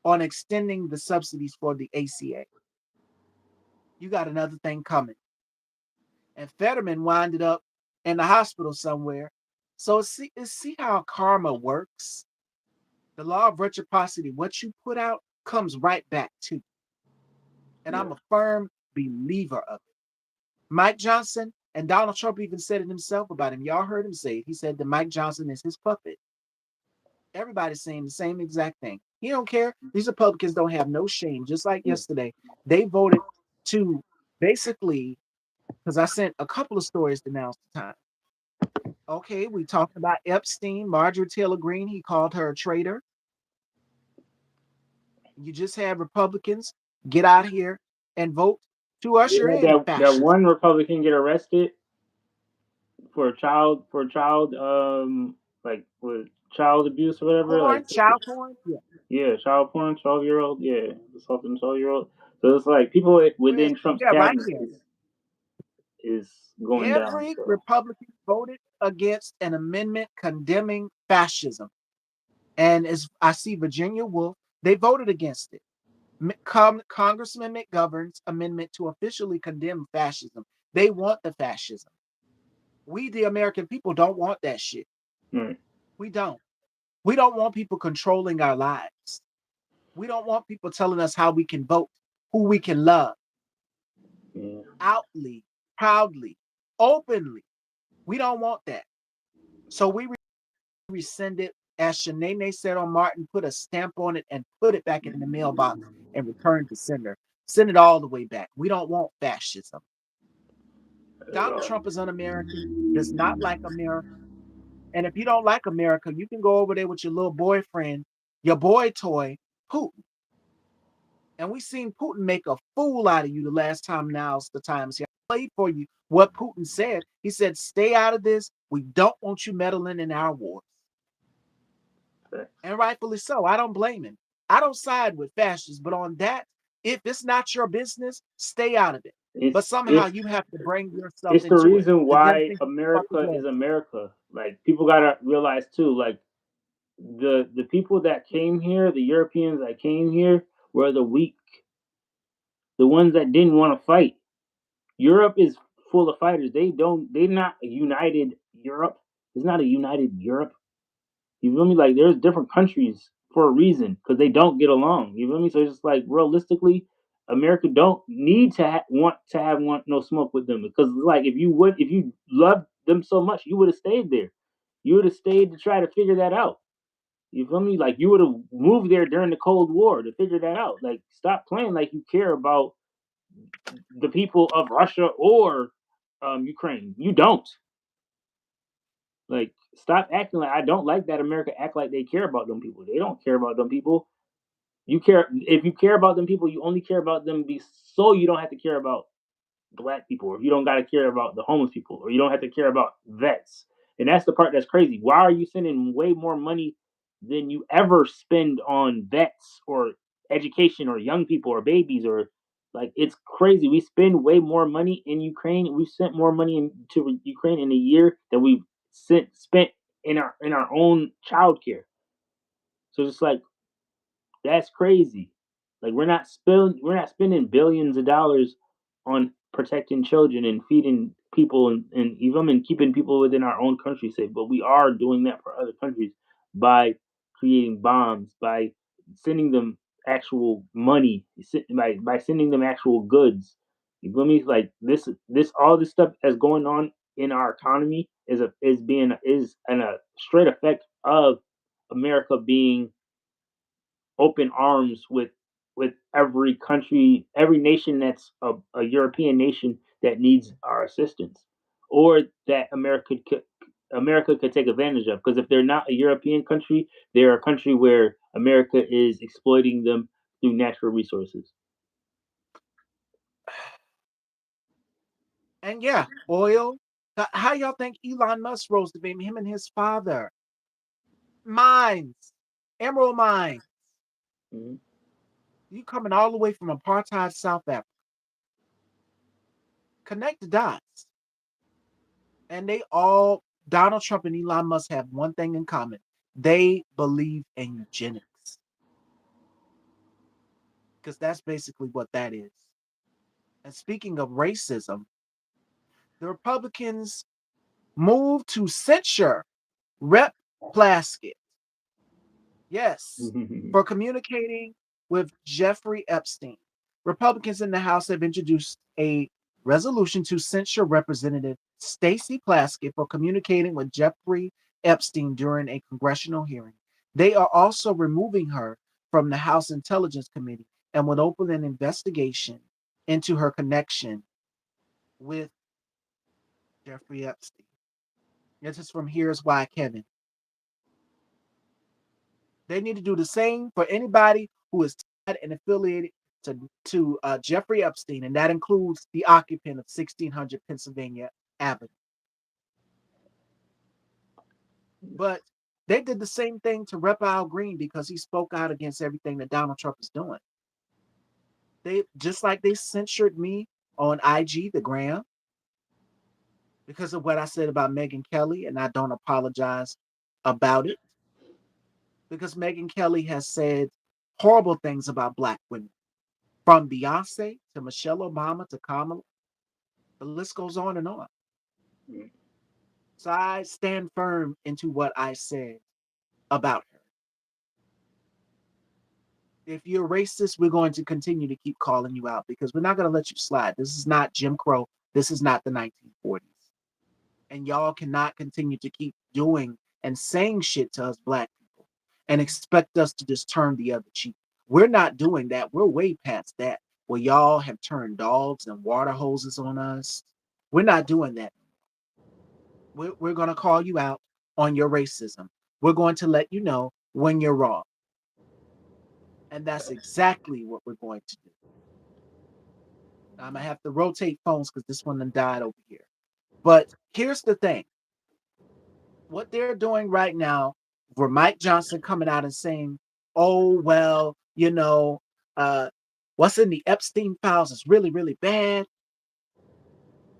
on extending the subsidies for the ACA? You got another thing coming. And Fetterman winded up in the hospital somewhere. So see how karma works. The law of reciprocity. What you put out comes right back to you. And Yeah. I'm a firm believer of it. Mike Johnson and Donald Trump even said it himself about him. Y'all heard him say it. He said that Mike Johnson is his puppet. Everybody's saying the same exact thing. He don't care. These Republicans don't have no shame. Just like Yeah. yesterday, they voted to basically, because I sent a couple of stories to Now's the Time. Okay, we talked about Epstein, Marjorie Taylor Greene. He called her a traitor. You just had Republicans get out here and vote to usher Didn't in that fascism. one Republican get arrested for child like with child abuse or whatever, like Child porn. Yeah. yeah, child porn, 12-year-old, yeah, assaulting 12-year-old. So it's like people within Trump's Yeah, right cabinet here. is going down. Every So Republican voted against an amendment condemning fascism. And as I see Virginia Woolf, they voted against it. Congressman McGovern's amendment to officially condemn fascism. They want the fascism. We, the American people, don't want that shit. right. We don't. We don't want people controlling our lives. We don't want people telling us how we can vote, who we can love, Yeah. outly, proudly, openly. We don't want that. So we rescind it, as Shanae said on Martin, put a stamp on it and put it back in the mailbox and return to sender. Send it all the way back. We don't want fascism. Donald Trump is un-American, does not like America, And if you don't like America, you can go over there with your little boyfriend, your boy toy, Putin. And we seen Putin make a fool out of you the last time. Now's the time. See, I played for you what Putin said. He said, stay out of this. We don't want you meddling in our wars. Facts. And rightfully so. I don't blame him. I don't side with fascists, but on that, if it's not your business, stay out of it. But It's somehow it's you have to bring yourself it's the into it reason to them why think you fucking America is good. America. Like people gotta realize too, like the people that came here, the Europeans that came here, were the weak, the ones that didn't want to fight. Europe is full of fighters. They're not a united Europe. It's not a united Europe. You feel me? Like there's different countries for a reason because they don't get along. You feel me? So it's just like realistically, America don't need to want to have no smoke with them because like if you loved them so much, you would have stayed there. You would have stayed to try to figure that out. You feel me? Like you would have moved there during the Cold War to figure that out. Like stop playing like you care about the people of Russia or Ukraine. You don't. Like stop acting like I don't like that America act like they care about them people. They don't care about them people. You care if you care about them people, you only care about them be so you don't have to care about black people, or if you don't got to care about the homeless people, or you don't have to care about vets. And that's the part that's crazy. Why are you sending way more money than you ever spend on vets or education or young people or babies or like it's crazy. We spend way more money in Ukraine. We've sent more money into Ukraine in a year than we've spent in our own childcare. So it's like that's crazy. Like we're not spending billions of dollars on protecting children and feeding people and even keeping people within our own country safe. But we are doing that for other countries by creating bombs, by sending them actual money, by sending them actual goods. You feel me? Like this all this stuff that's going on in our economy is a straight effect of America being open arms with every country, every nation that's a European nation that needs our assistance, or that America could take advantage of. Because if they're not a European country, they're a country where America is exploiting them through natural resources. And yeah, oil. How y'all think Elon Musk rose to fame? Him and his father. Mines. Emerald mines. Mhm. You coming all the way from apartheid South Africa. Connect the dots. And they all, Donald Trump and Elon Musk have one thing in common. They believe in eugenics. Because that's basically what that is. And speaking of racism, the Republicans moved to censure Rep. Plaskett. Yes, for communicating with Jeffrey Epstein. Republicans in the House have introduced a resolution to censure Representative Stacey Plaskett for communicating with Jeffrey Epstein during a congressional hearing. They are also removing her from the House Intelligence Committee and would open an investigation into her connection with Jeffrey Epstein. This is from Here's Why Kevin. They need to do the same for anybody who is tied and affiliated to Jeffrey Epstein, and that includes the occupant of 1600 Pennsylvania Avenue. But they did the same thing to Rep. Al Green because he spoke out against everything that Donald Trump is doing. They just like they censored me on IG, the gram, because of what I said about Megyn Kelly, and I don't apologize about it because Megyn Kelly has said horrible things about Black women. From Beyonce to Michelle Obama to Kamala, the list goes on and on. So I stand firm into what I said about her. If you're racist, we're going to continue to keep calling you out because we're not going to let you slide. This is not Jim Crow. This is not the 1940s. And y'all cannot continue to keep doing and saying shit to us black people and expect us to just turn the other cheek. We're not doing that. We're way past that where y'all have turned dogs and water hoses on us. We're not doing that. We're going to call you out. on your racism. We're going to let you know when you're wrong. And that's exactly what we're going to do. I'm going to have to rotate phones because this one done died over here. But here's the thing, what they're doing right now, for Mike Johnson coming out and saying, oh, well, uh, what's in the Epstein files is really, really bad.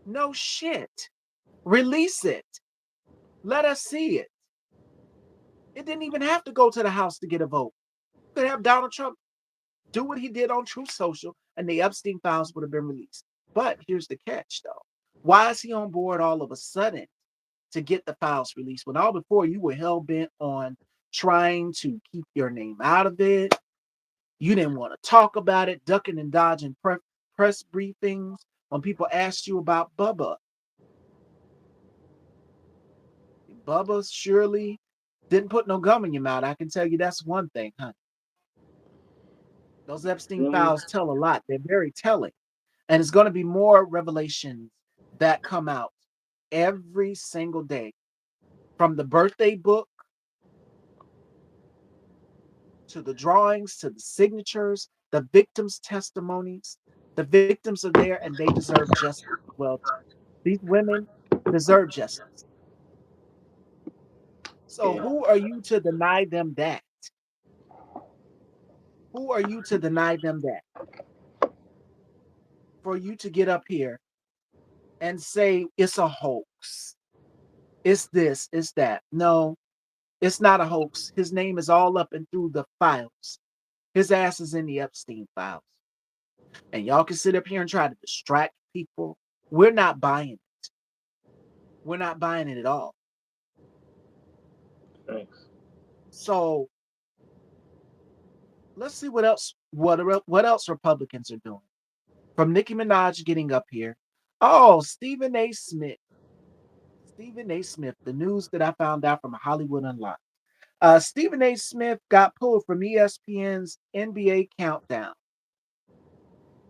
No shit. Release it. Let us see it. It didn't even have to go to the House to get a vote. You could have Donald Trump do what he did on Truth Social, and the Epstein files would have been released. But here's the catch, though. Why is he on board all of a sudden to get the files released when all before you were hell bent on trying to keep your name out of it? You didn't want to talk about it, ducking and dodging press briefings when people asked you about Bubba. Bubba surely didn't put no gum in your mouth. I can tell you that's one thing, huh? Those Epstein Really? files tell a lot. They're very telling. And it's going to be more revelations that come out every single day, from the birthday book to the drawings to the signatures, the victims' testimonies. The victims are there and they deserve justice as well. These women deserve justice. So Yeah. who are you to deny them that? Who are you to deny them that? For you to get up here and say it's a hoax. It's this, it's that. No, it's not a hoax. His name is all up and through the files. His ass is in the Epstein files. And y'all can sit up here and try to distract people. We're not buying it. We're not buying it at all. Thanks. So let's see what else Republicans are doing. From Nicki Minaj getting up here. Oh, Stephen A. Smith. Stephen A. Smith, the news that I found out from Hollywood Unlocked. Stephen A. Smith got pulled from ESPN's NBA Countdown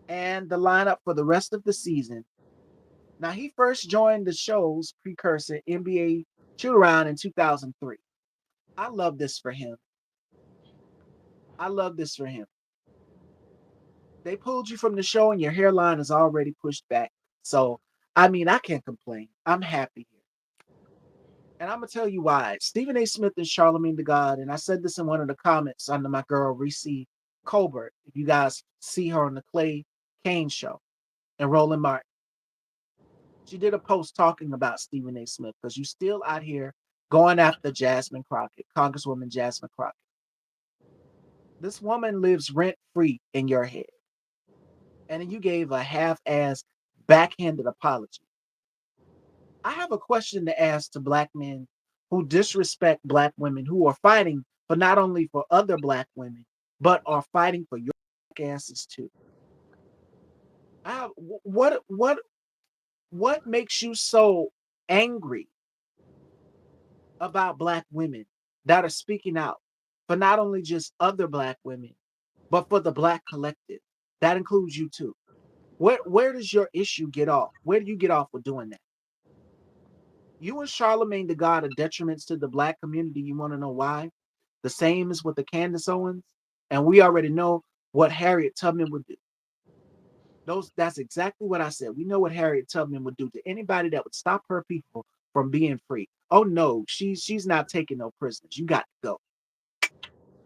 and the lineup for the rest of the season. Now, he first joined the show's precursor, NBA Shoot Around, in 2003. I love this for him. I love this for him. They pulled you from the show and your hairline is already pushed back. So, I mean, I can't complain. I'm happy here. And I'm going to tell you why. Stephen A. Smith and Charlemagne the God, and I said this in one of the comments under my girl, Reese Colbert. If you guys see her on the Clay Kane show and Roland Martin, she did a post talking about Stephen A. Smith because you still out here going after Jasmine Crockett, Congresswoman Jasmine Crockett. This woman lives rent free in your head. And then you gave a half ass backhanded apology. I have a question to ask to black men who disrespect black women who are fighting for not only for other black women, but are fighting for your asses too. What makes you so angry about black women that are speaking out for not only just other black women, but for the black collective? That includes you too. Where does your issue get off? Where do you get off with doing that? You and Charlemagne the God are detriments to the black community. You want to know why? The same as with the Candace Owens. And we already know what Harriet Tubman would do. That's exactly what I said. We know what Harriet Tubman would do to anybody that would stop her people from being free. Oh no, she's not taking no prisoners. You got to go.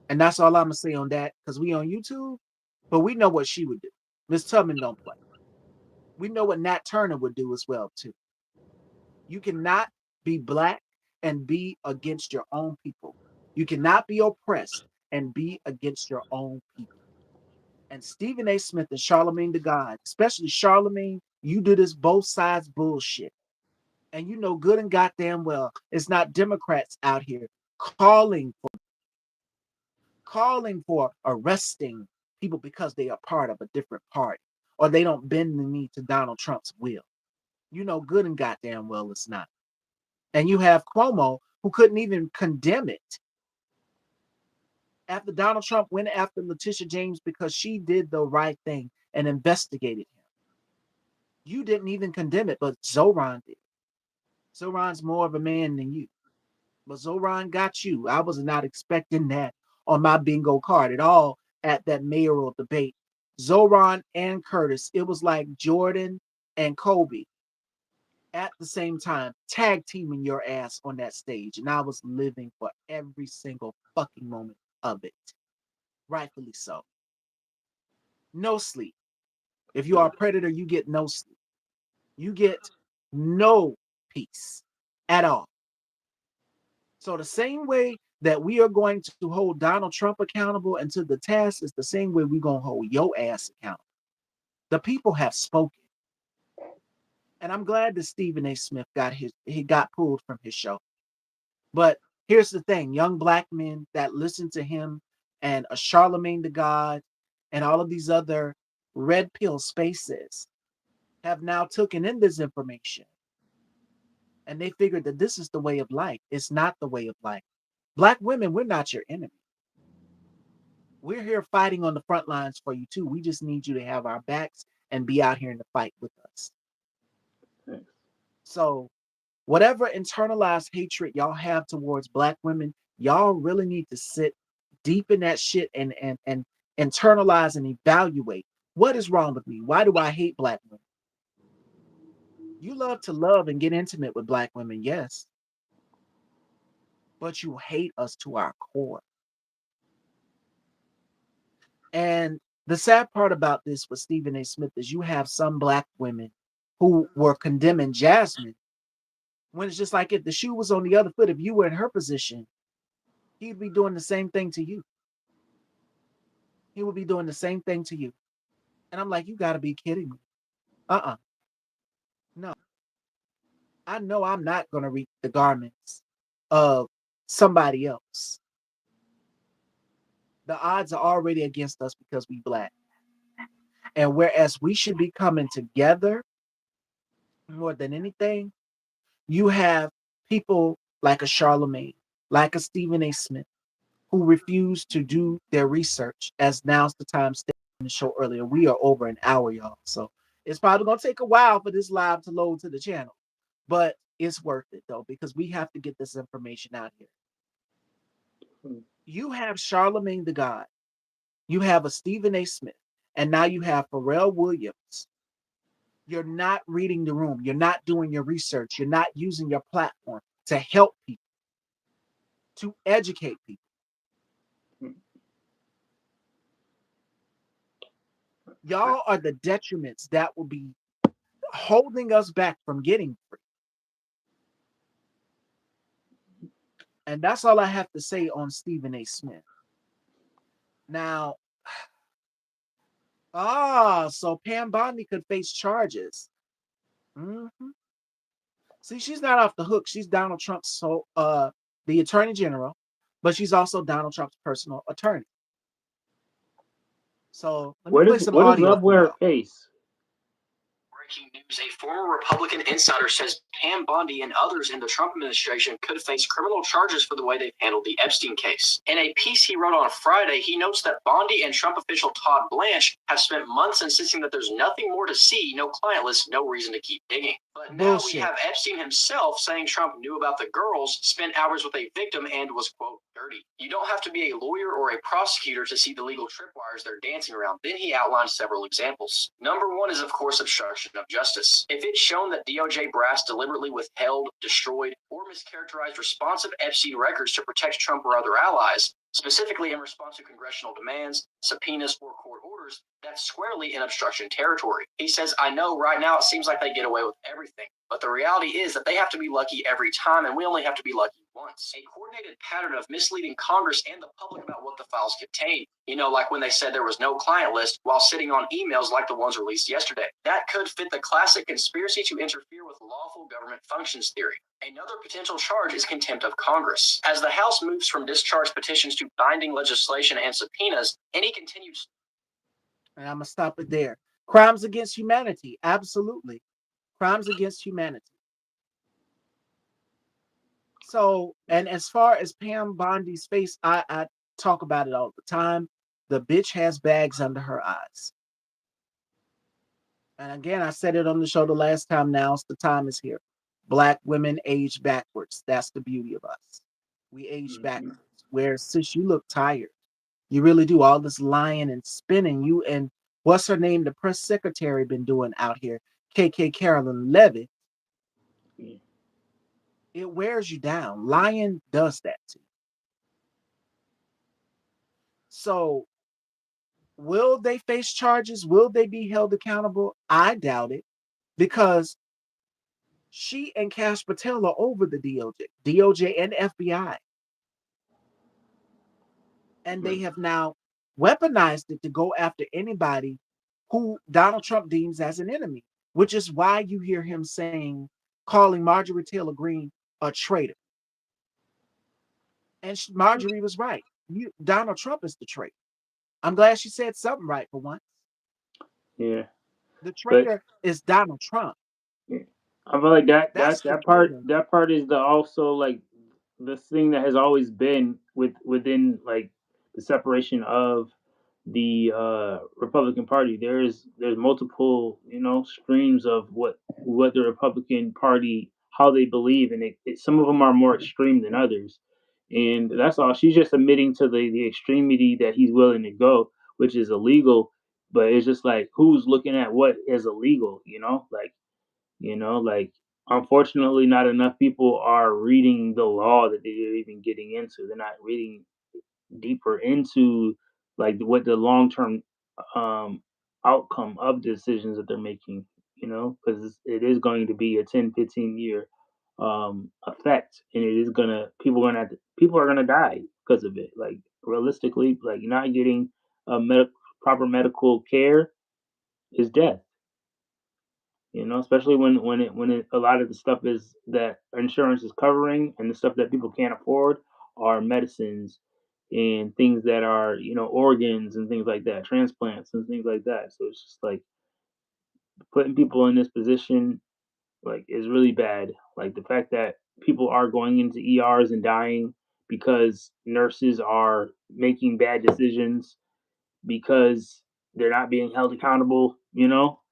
And that's all I'm gonna say on that, because we on YouTube, but we know what she would do. Miss Tubman don't play. We know what Nat Turner would do as well, too. You cannot be black and be against your own people. You cannot be oppressed and be against your own people. And Stephen A. Smith and Charlemagne the God, especially Charlemagne, you do this both sides bullshit. And you know good and goddamn well it's not Democrats out here calling for arresting people because they are part of a different party or they don't bend the knee to Donald Trump's will. You know good and goddamn well it's not. And you have Cuomo who couldn't even condemn it after Donald Trump went after Letitia James because she did the right thing and investigated him. You didn't even condemn it, but Zoran did. Zoran's more of a man than you. But Zoran got you. I was not expecting that on my bingo card at all at that mayoral debate. Zoran and Curtis, it was like Jordan and Kobe at the same time, tag teaming your ass on that stage. And I was living for every single fucking moment of it. Rightfully so. No sleep. If you are a predator, you get no sleep. You get no peace at all. So the same way that we are going to hold Donald Trump accountable and to the task is the same way we're going to hold your ass accountable. The people have spoken. And I'm glad that Stephen A. Smith he got pulled from his show. But here's the thing, young black men that listen to him and a Charlemagne the God and all of these other red pill spaces have now taken in this information and they figured that this is the way of life. It's not the way of life. Black women, we're not your enemy. We're here fighting on the front lines for you too. We just need you to have our backs and be out here in the fight with us. Thanks. So, whatever internalized hatred y'all have towards black women, y'all really need to sit deep in that shit and internalize and evaluate what is wrong with me. Why do I hate black women? You love and get intimate with black women, yes, but you hate us to our core. And the sad part about this with Stephen A. Smith is you have some black women who were condemning Jasmine when it's just like if the shoe was on the other foot, if you were in her position, he'd be doing the same thing to you. He would be doing the same thing to you. And I'm like, you got to be kidding me. Uh-uh. No. I know I'm not going to reap the garments of somebody else. The odds are already against us because we black. And whereas we should be coming together more than anything, you have people like a Charlemagne, like a Stephen A. Smith, who refuse to do their research. As now's the time stated in the show earlier, we are over an hour, y'all. So it's probably gonna take a while for this live to load to the channel, but it's worth it though because we have to get this information out here. You have Charlemagne the God, you have a Stephen A. Smith, and now you have Pharrell Williams. You're not reading the room. You're not doing your research. You're not using your platform to help people, to educate people. Y'all are the detriments that will be holding us back from getting free. And that's all I have to say on Stephen A. Smith. Now, so Pam Bondi could face charges. Mhm. See, she's not off the hook. She's Donald Trump's the attorney general, but she's also Donald Trump's personal attorney. So let me play some Where does audio love for wear a y'all. face? Breaking news, a former Republican insider says Pam Bondi and others in the Trump administration could face criminal charges for the way they've handled the Epstein case. In a piece he wrote on Friday, he notes that Bondi and Trump official Todd Blanche have spent months insisting that there's nothing more to see, no client list, no reason to keep digging. But now we Bullshit. have Epstein himself saying Trump knew about the girls, spent hours with a victim, and was, quote, dirty. You don't have to be a lawyer or a prosecutor to see the legal tripwires they're dancing around. Then he outlined several examples. Number one is, of course, obstruction of justice. If it's shown that DOJ brass deliberately withheld, destroyed, or mischaracterized responsive Epstein records to protect Trump or other allies, specifically in response to congressional demands, subpoenas, or court orders, that's squarely in obstruction territory. He says, I know right now it seems like they get away with everything, but the reality is that they have to be lucky every time, and we only have to be lucky once. A coordinated pattern of misleading Congress and the public about what the files contain. You know, like when they said there was no client list while sitting on emails like the ones released yesterday. That could fit the classic conspiracy to interfere with lawful government functions theory. Another potential charge is contempt of Congress. As the House moves from discharge petitions to binding legislation and subpoenas, any continued... And I'm going to stop it there. Crimes against humanity. Absolutely. Crimes against humanity. So, and as far as Pam Bondi's face, I talk about it all the time. The bitch has bags under her eyes. And again, I said it on the show the last time. Now it's the time is here. Black women age backwards. That's the beauty of us. We age Mhm. backwards. Where sis, you look tired. You really do all this lying and spinning. You and what's her name? The press secretary been doing out here, KK Carolyn Levitt. Yeah. It wears you down. Lying does that to you. So will they face charges? Will they be held accountable? I doubt it because she and Cash Patel are over the DOJ and FBI, and they Right. have now weaponized it to go after anybody who Donald Trump deems as an enemy, which is why you hear him saying, calling Marjorie Taylor Greene a traitor. And Marjorie was right. Donald Trump is the traitor. I'm glad she said something right for once. Yeah. The But traitor is Donald Trump. yeah. I feel like that That's that the that part traitor. that part is the also like this thing that has always been within like the separation of the Republican Party. There's multiple streams of what the Republican Party how they believe, and some of them are more extreme than others. And that's all. She's just admitting to the extremity that he's willing to go, which is illegal. But it's just like who's looking at what is illegal, like unfortunately not enough people are reading the law that they're even getting into. They're not reading deeper into like what the long term um outcome of the decisions that they're making, because it is going to be a 10-15 year effect, and it is gonna people are gonna die because of it. Like realistically, like not getting proper medical care is death. Especially when a lot of the stuff is that insurance is covering, and the stuff that people can't afford are medicines and things that are organs and things like that, transplants and things like that. So it's just like putting people in this position like is really bad. Like the fact that people are going into ERs and dying because nurses are making bad decisions because they're not being held accountable,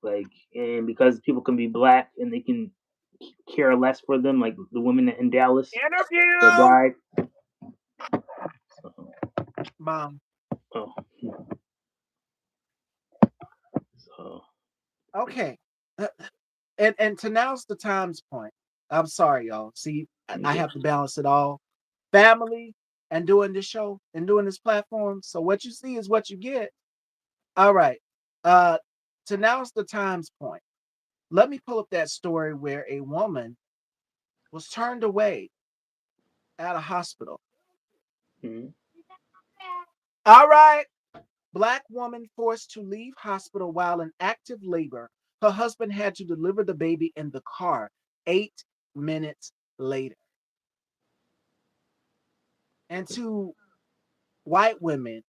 like, and because people can be black and they can care less for them, like the women in Dallas that Interview! died. Mom. Oh, so Okay. Uh, And to now's the time's point. I'm sorry, y'all. See, I okay. have to balance it all. Family and doing this show and doing this platform. So what you see is what you get. All right. Uh to now's the time's point. Let me pull up that story where a woman was turned away at a hospital. Mhm. All right. Black woman forced to leave hospital while in active labor. Her husband had to deliver the baby in the car 8 minutes later. And to white women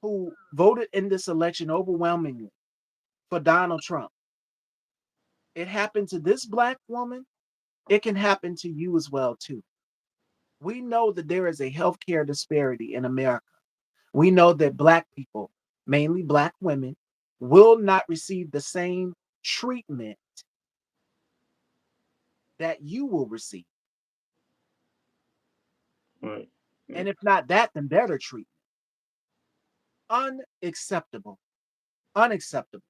who voted in this election overwhelmingly for Donald Trump, it happened to this black woman. It can happen to you as well too. We know that there is a healthcare disparity in America. We know that black people, mainly black women, will not receive the same treatment that you will receive. Right. Yeah. And if not that, then better treatment. Unacceptable. Unacceptable.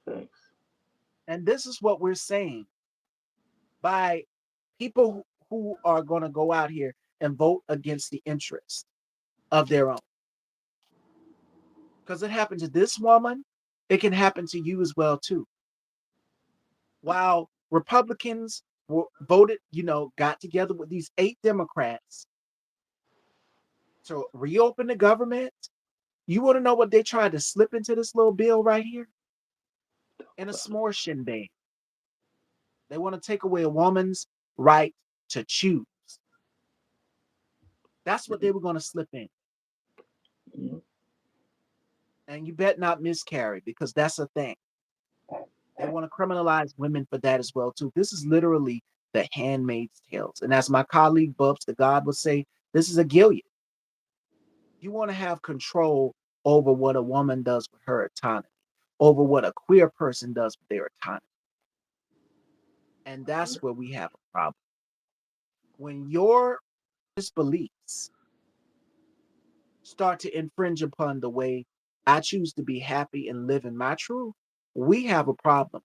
Thanks. And this is what we're saying by people who are going to go out here and vote against the interest of their own. Because it happened to this woman, it can happen to you as well too. While Republicans voted, got together with these 8 Democrats to reopen the government, you want to know what they tried to slip into this little bill right here? In a s'more shindig. They want to take away a woman's right to choose. That's what they were going to slip in. Yeah. And you bet not miscarry because that's a thing. They want to criminalize women for that as well too. This is literally the handmaid's tales. And as my colleague Bubs the God would say, this is a Gilead. You want to have control over what a woman does with her autonomy, over what a queer person does with their autonomy. And that's where we have a problem. When your beliefs start to infringe upon the way I choose to be happy and live in my truth, we have a problem.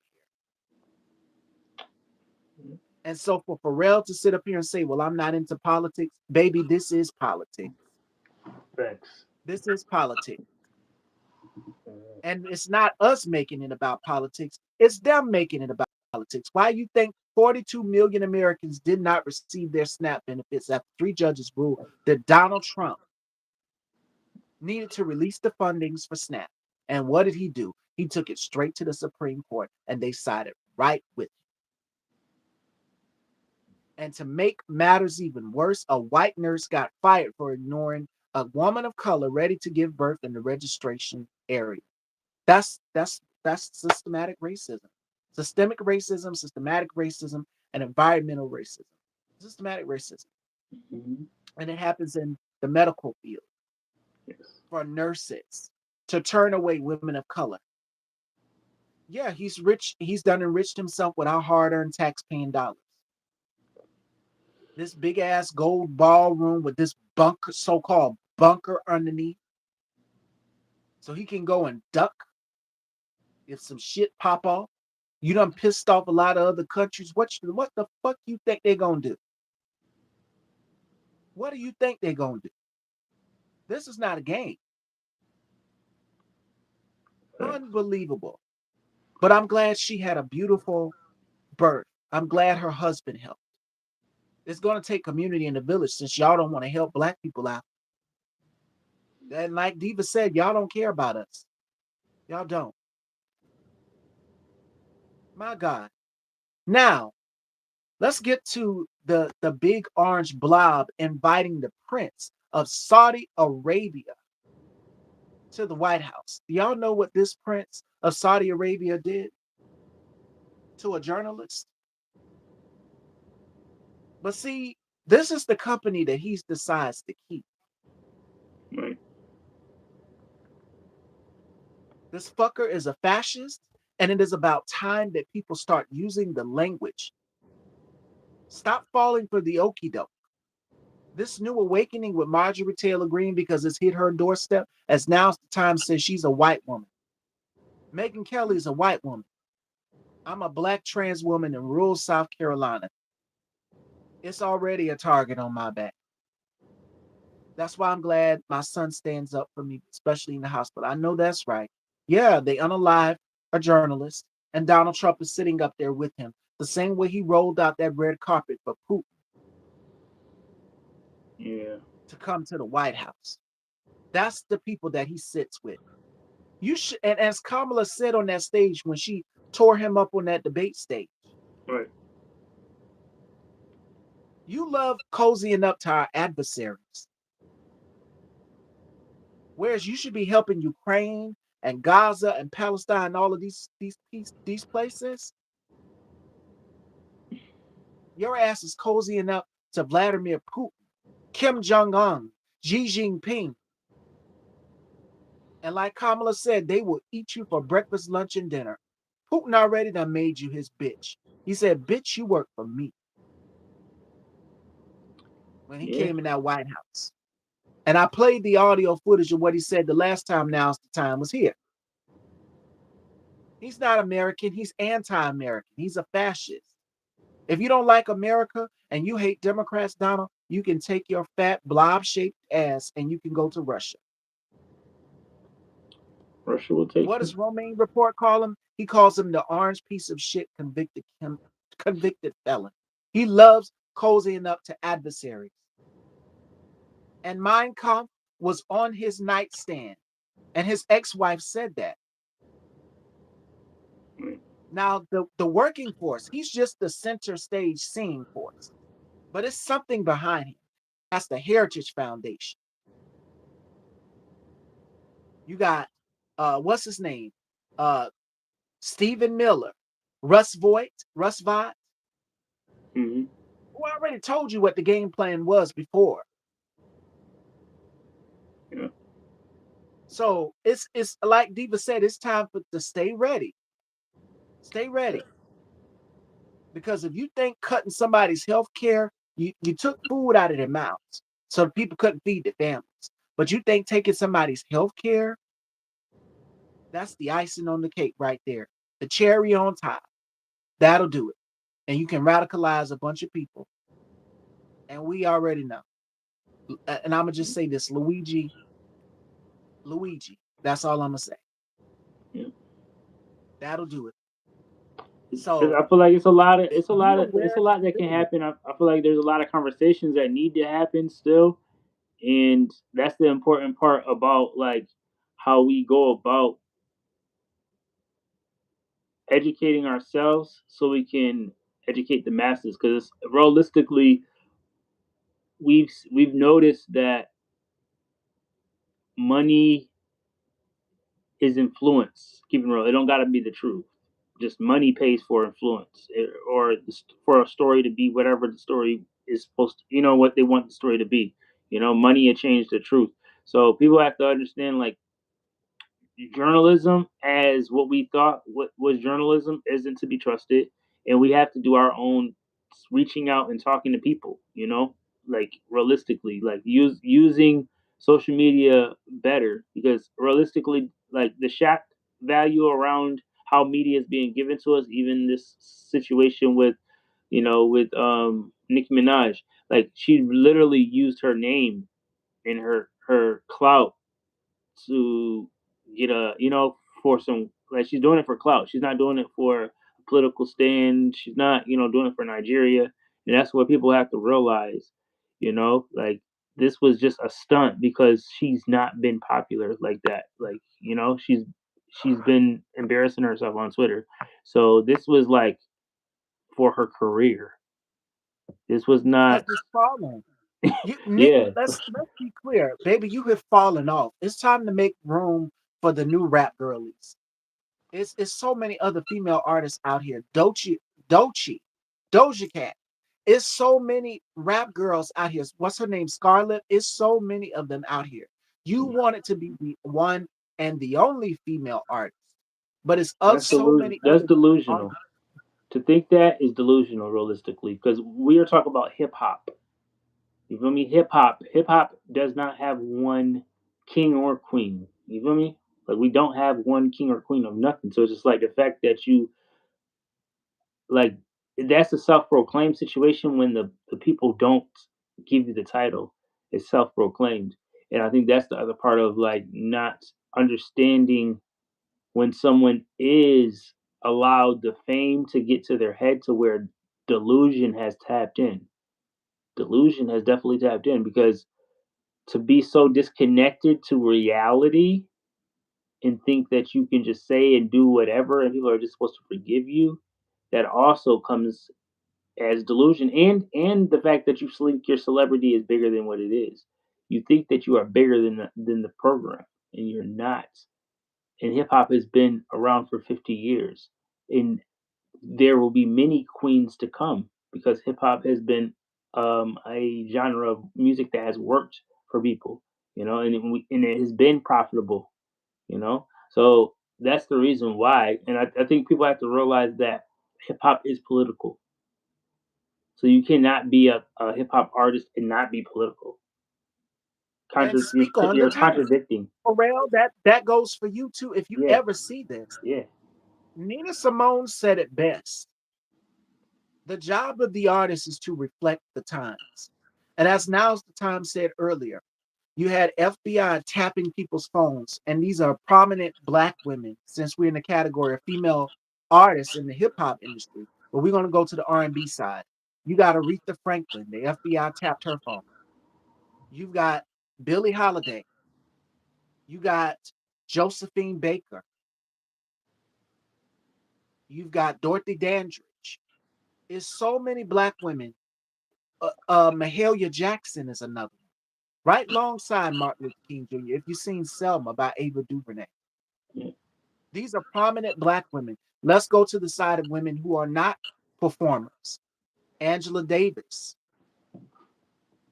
And so for Pharrell to sit up here and say, well, I'm not into politics, baby, this is politics. Thanks. This is politics. And it's not us making it about politics, it's them making it about politics. Why you think 42 million Americans did not receive their SNAP benefits after three judges ruled that Donald Trump needed to release the fundings for SNAP? And what did he do? He took it straight to the Supreme Court and they sided right with him. And to make matters even worse, a white nurse got fired for ignoring a woman of color ready to give birth in the registration area. That's systematic racism. Systematic racism, and environmental racism. Systematic racism. Mm-hmm. And it happens in the medical field Yes. for nurses to turn away women of color. Yeah, he's rich. He's done enriched himself with our hard-earned tax-paying dollars. This big ass gold ballroom with this bunker, so-called bunker underneath, so he can go and duck if some shit pop off. You done pissed off a lot of other countries. What the fuck you think they're gonna do? What do you think they're gonna do? This is not a game. Thanks. Unbelievable. But I'm glad she had a beautiful birth. I'm glad her husband helped. It's gonna take community in the village since y'all don't want to help black people out. And like Diva said, y'all don't care about us. Y'all don't. My God. Now, let's get to the big orange blob inviting the prince of Saudi Arabia to the White House. Do y'all know what this prince of Saudi Arabia did to a journalist? But see, this is the company that he decides to keep. Right. This fucker is a fascist, and it is about time that people start using the language. Stop falling for the okie doke. This new awakening with Marjorie Taylor Greene because it's hit her doorstep, as now the Times says she's a white woman. Megyn Kelly is a white woman. I'm a black trans woman in rural South Carolina. It's already a target on my back. That's why I'm glad my son stands up for me, especially in the hospital. I know that's right. Yeah, they unalive a journalist, and Donald Trump is sitting up there with him, the same way he rolled out that red carpet for Putin Yeah. to come to the White House. That's the people that he sits with. You should, and as Kamala said on that stage when she tore him up on that debate stage, Right. you love cozying up to our adversaries, whereas you should be helping Ukraine and Gaza and Palestine, all of these places. Your ass is cozying up to Vladimir Putin, Kim Jong Un, Xi Jinping, and like Kamala said, they will eat you for breakfast, lunch, and dinner. Putin already done made you his bitch. He said, "Bitch, you work for me." When he Yeah. came in that White House. And I played the audio footage of what he said the last time. Now's the time was here. He's not American. He's anti-American. He's a fascist. If you don't like America and you hate Democrats, Donald, you can take your fat blob-shaped ass and you can go to Russia. Russia will take What you. does Romaine Report call him? He calls him the orange piece of shit convicted felon. He loves cozying up to adversaries. And Mein Kampf was on his nightstand. And his ex-wife said that. Right. Now, the working force, he's just the center stage seeing force, but it's something behind him. That's the Heritage Foundation. You got, what's his name? Uh, Stephen Miller, Russ Vought, Mm-hmm. who already told you what the game plan was before. Yeah. So it's like Diva said, it's time to stay ready. Stay ready. Because if you think cutting somebody's health care You took food out of their mouths so the people couldn't feed their families. But you think taking somebody's health care, that's the icing on the cake right there. The cherry on top. That'll do it. And you can radicalize a bunch of people. And we already know. And I'm gonna just say this, Luigi. That's all I'm gonna say. Yeah. That'll do it. So I feel like be aware it's a lot that of can it. happen. I feel like there's a lot of conversations that need to happen still, and that's the important part about like how we go about educating ourselves so we can educate the masses. Because realistically, we've noticed that money is influence. Keeping real, it don't got to be the truth. Just money pays for influence, or for a story to be whatever the story is supposed to. You know what they want the story to be. You know, money had changed the truth. So people have to understand, like, journalism as what we thought what was journalism isn't to be trusted, and we have to do our own reaching out and talking to people, like realistically, like using social media better, because realistically, like the shock value around how media is being given to us, even this situation with Nicki Minaj, like she literally used her name and her clout to get for some, like, she's doing it for clout. She's not doing it for a political stand. She's not, doing it for Nigeria. And that's what people have to realize, like this was just a stunt because she's not been popular like that. Like, she's been embarrassing herself on Twitter. So this was like for her career. This was Because not it's falling. yeah. Let's be clear, baby. You have fallen off. It's time to make room for the new rap girlies. It's so many other female artists out here. Dochi, Doja Cat. It's so many rap girls out here. What's her name? Scarlett. It's so many of them out here. You want it to be the one and the only female artist, but it's so many That's other delusional. artists. To think that is delusional, realistically, because we are talking about hip hop. You feel me? Hip hop does not have one king or queen. You feel me? Like, we don't have one king or queen of nothing. So it's just like the fact that you, like, that's a self-proclaimed situation when the people don't give you the title. It's self-proclaimed, and I think that's the other part of, like, not understanding when someone is allowed the fame to get to their head to where delusion has tapped in. Delusion has definitely tapped in, because to be so disconnected to reality and think that you can just say and do whatever and people are just supposed to forgive you, that also comes as delusion, and the fact that you think your celebrity is bigger than what it is. You think that you are bigger than the program, and you're not. And hip hop has been around for 50 years, and there will be many queens to come, because hip hop has been a genre of music that has worked for people, and it has been profitable, So that's the reason why, and I think people have to realize that hip hop is political. So you cannot be a hip hop artist and not be political. And speak on the You're topic. contradicting. Pharrell, that goes for you too. If you Yeah, ever see this, yeah, Nina Simone said it best. The job of the artist is to reflect the times. And as Now's the Time said earlier, you had FBI tapping people's phones, and these are prominent black women, since we're in the category of female artists in the hip hop industry. But we're going to go to the R&B side. You got Aretha Franklin. The FBI tapped her phone. You've got Billie Holiday. You got Josephine Baker. You've got Dorothy Dandridge. It's so many black women. Mahalia Jackson is another one, right alongside Martin Luther King Jr. If you've seen Selma by Ava DuVernay, yeah, these are prominent black women. Let's go to the side of women who are not performers. Angela Davis,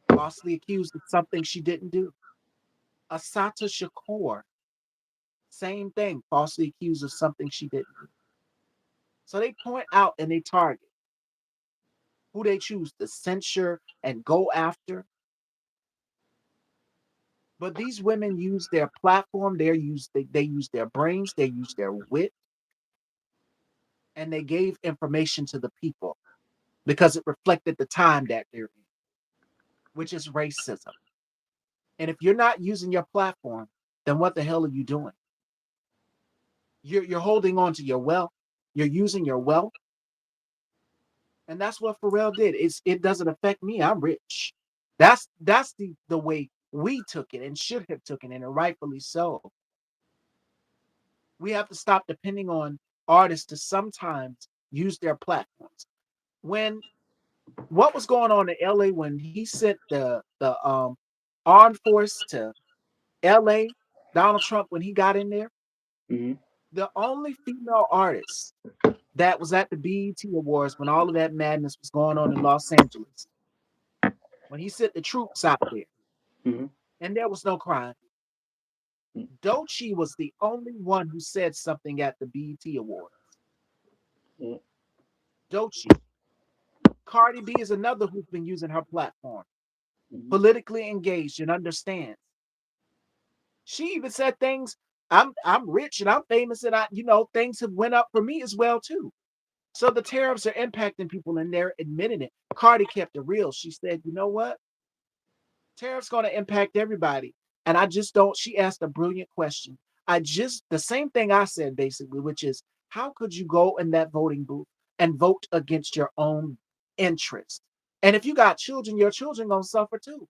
falsely accused of something she didn't do. Asata Shakur, same thing, falsely accused of something she didn't do. So they point out and they target. who they choose to censure and go after. But these women use their platform, they use their brains, they use their wit, and they gave information to the people because it reflected the time that they're in, which is racism. And if you're not using your platform, then what the hell are you doing? You're holding on to your wealth. You're using your wealth, and that's what Pharrell did. It doesn't affect me. I'm rich. That's the way we took it and should have taken it, and rightfully so. We have to stop depending on artists to sometimes use their platforms. When what was going on in LA when he sent the armed force to LA, Donald Trump when he got in there, Hmm. the only female artist that was at the BET Awards when all of that madness was going on in Los Angeles, when he sent the troops out there, Hmm. and there was no crime. Doechii was the only one who said something at the BET Awards. Hmm. Doechii. Cardi B is another who's been using her platform, Hmm. politically engaged and understands. She even said things. I'm rich and I'm famous and things have went up for me as well too. So the tariffs are impacting people and they're admitting it. Cardi kept it real. She said, you know what? Tariffs going to impact everybody. And I just don't. She asked a brilliant question. The same thing I said basically, which is, how could you go in that voting booth and vote against your own interest? And if you got children, your children going to suffer too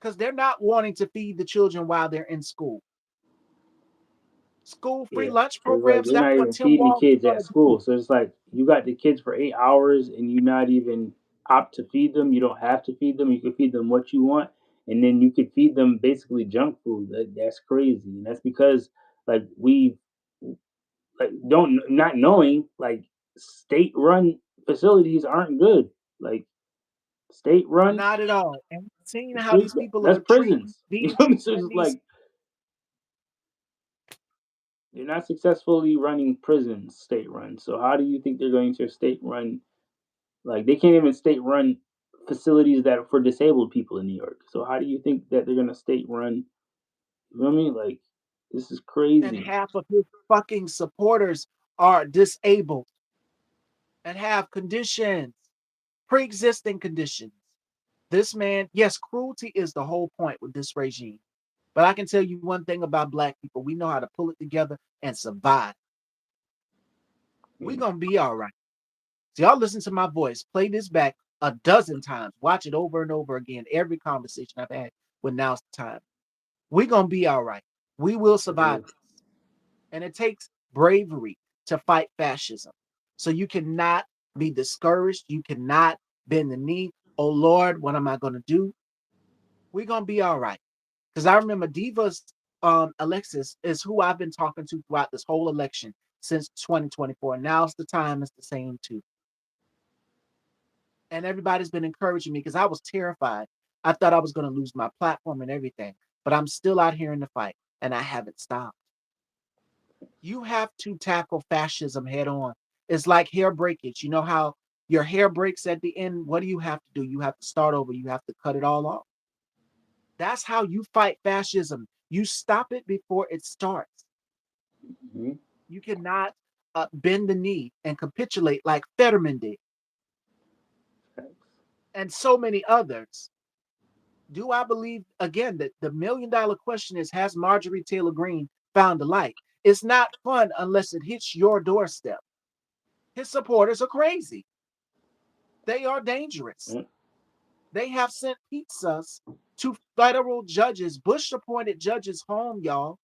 because they're not wanting to feed the children while they're in school. School free Yeah. lunch So it's like programs, they're that's not what even Tim feeding the Walz is kids going at to do. school. So it's like you got the kids for 8 hours and you not even opt to feed them. You don't have to feed them. You can feed them what you want, and then you could feed them basically junk food. That's crazy, and that's because like we like don't not knowing like state run facilities aren't good. Like state run, Not at all. And seeing how treat these people that's are treating prisons. You know these what I mean? So it's and just these like they're not successfully running prisons state run. So how do you think they're going to state run? Like they can't even state run facilities that are for disabled people in New York. So how do you think that they're gonna state run? You know what I mean? Like this is and crazy. half of his fucking supporters are disabled and have conditions, pre-existing conditions. This man, yes, cruelty is the whole point with this regime. But I can tell you one thing about black people. We know how to pull it together and survive. We're Mm, gonna be all right. So y'all listen to my voice. Play this back a dozen times. Watch it over and over again. Every conversation I've had with Now's the Time. We're gonna be all right. We will it survive is. this. And it takes bravery to fight fascism. So you cannot be discouraged. You cannot bend the knee. Oh Lord, what am I gonna do? We're gonna be all right. Because I remember Diva's Alexis is who I've been talking to throughout this whole election since 2024. Now's the time is the same too. And everybody's been encouraging me because I was terrified. I thought I was going to lose my platform and everything, but I'm still out here in the fight and I haven't stopped. You have to tackle fascism head on. It's like hair breakage. You know how your hair breaks at the end? What do you have to do? You have to start over. You have to cut it all off. That's how you fight fascism. You stop it before it starts. Mhm. You cannot bend the knee and capitulate like Fetterman did Facts. and so many others. Do I believe again that the $1 million question is, has Marjorie Taylor Greene found the light? It's not fun unless it hits your doorstep. His supporters are crazy. They are dangerous. Mm, They have sent pizzas to federal judges, Bush appointed judges home, y'all,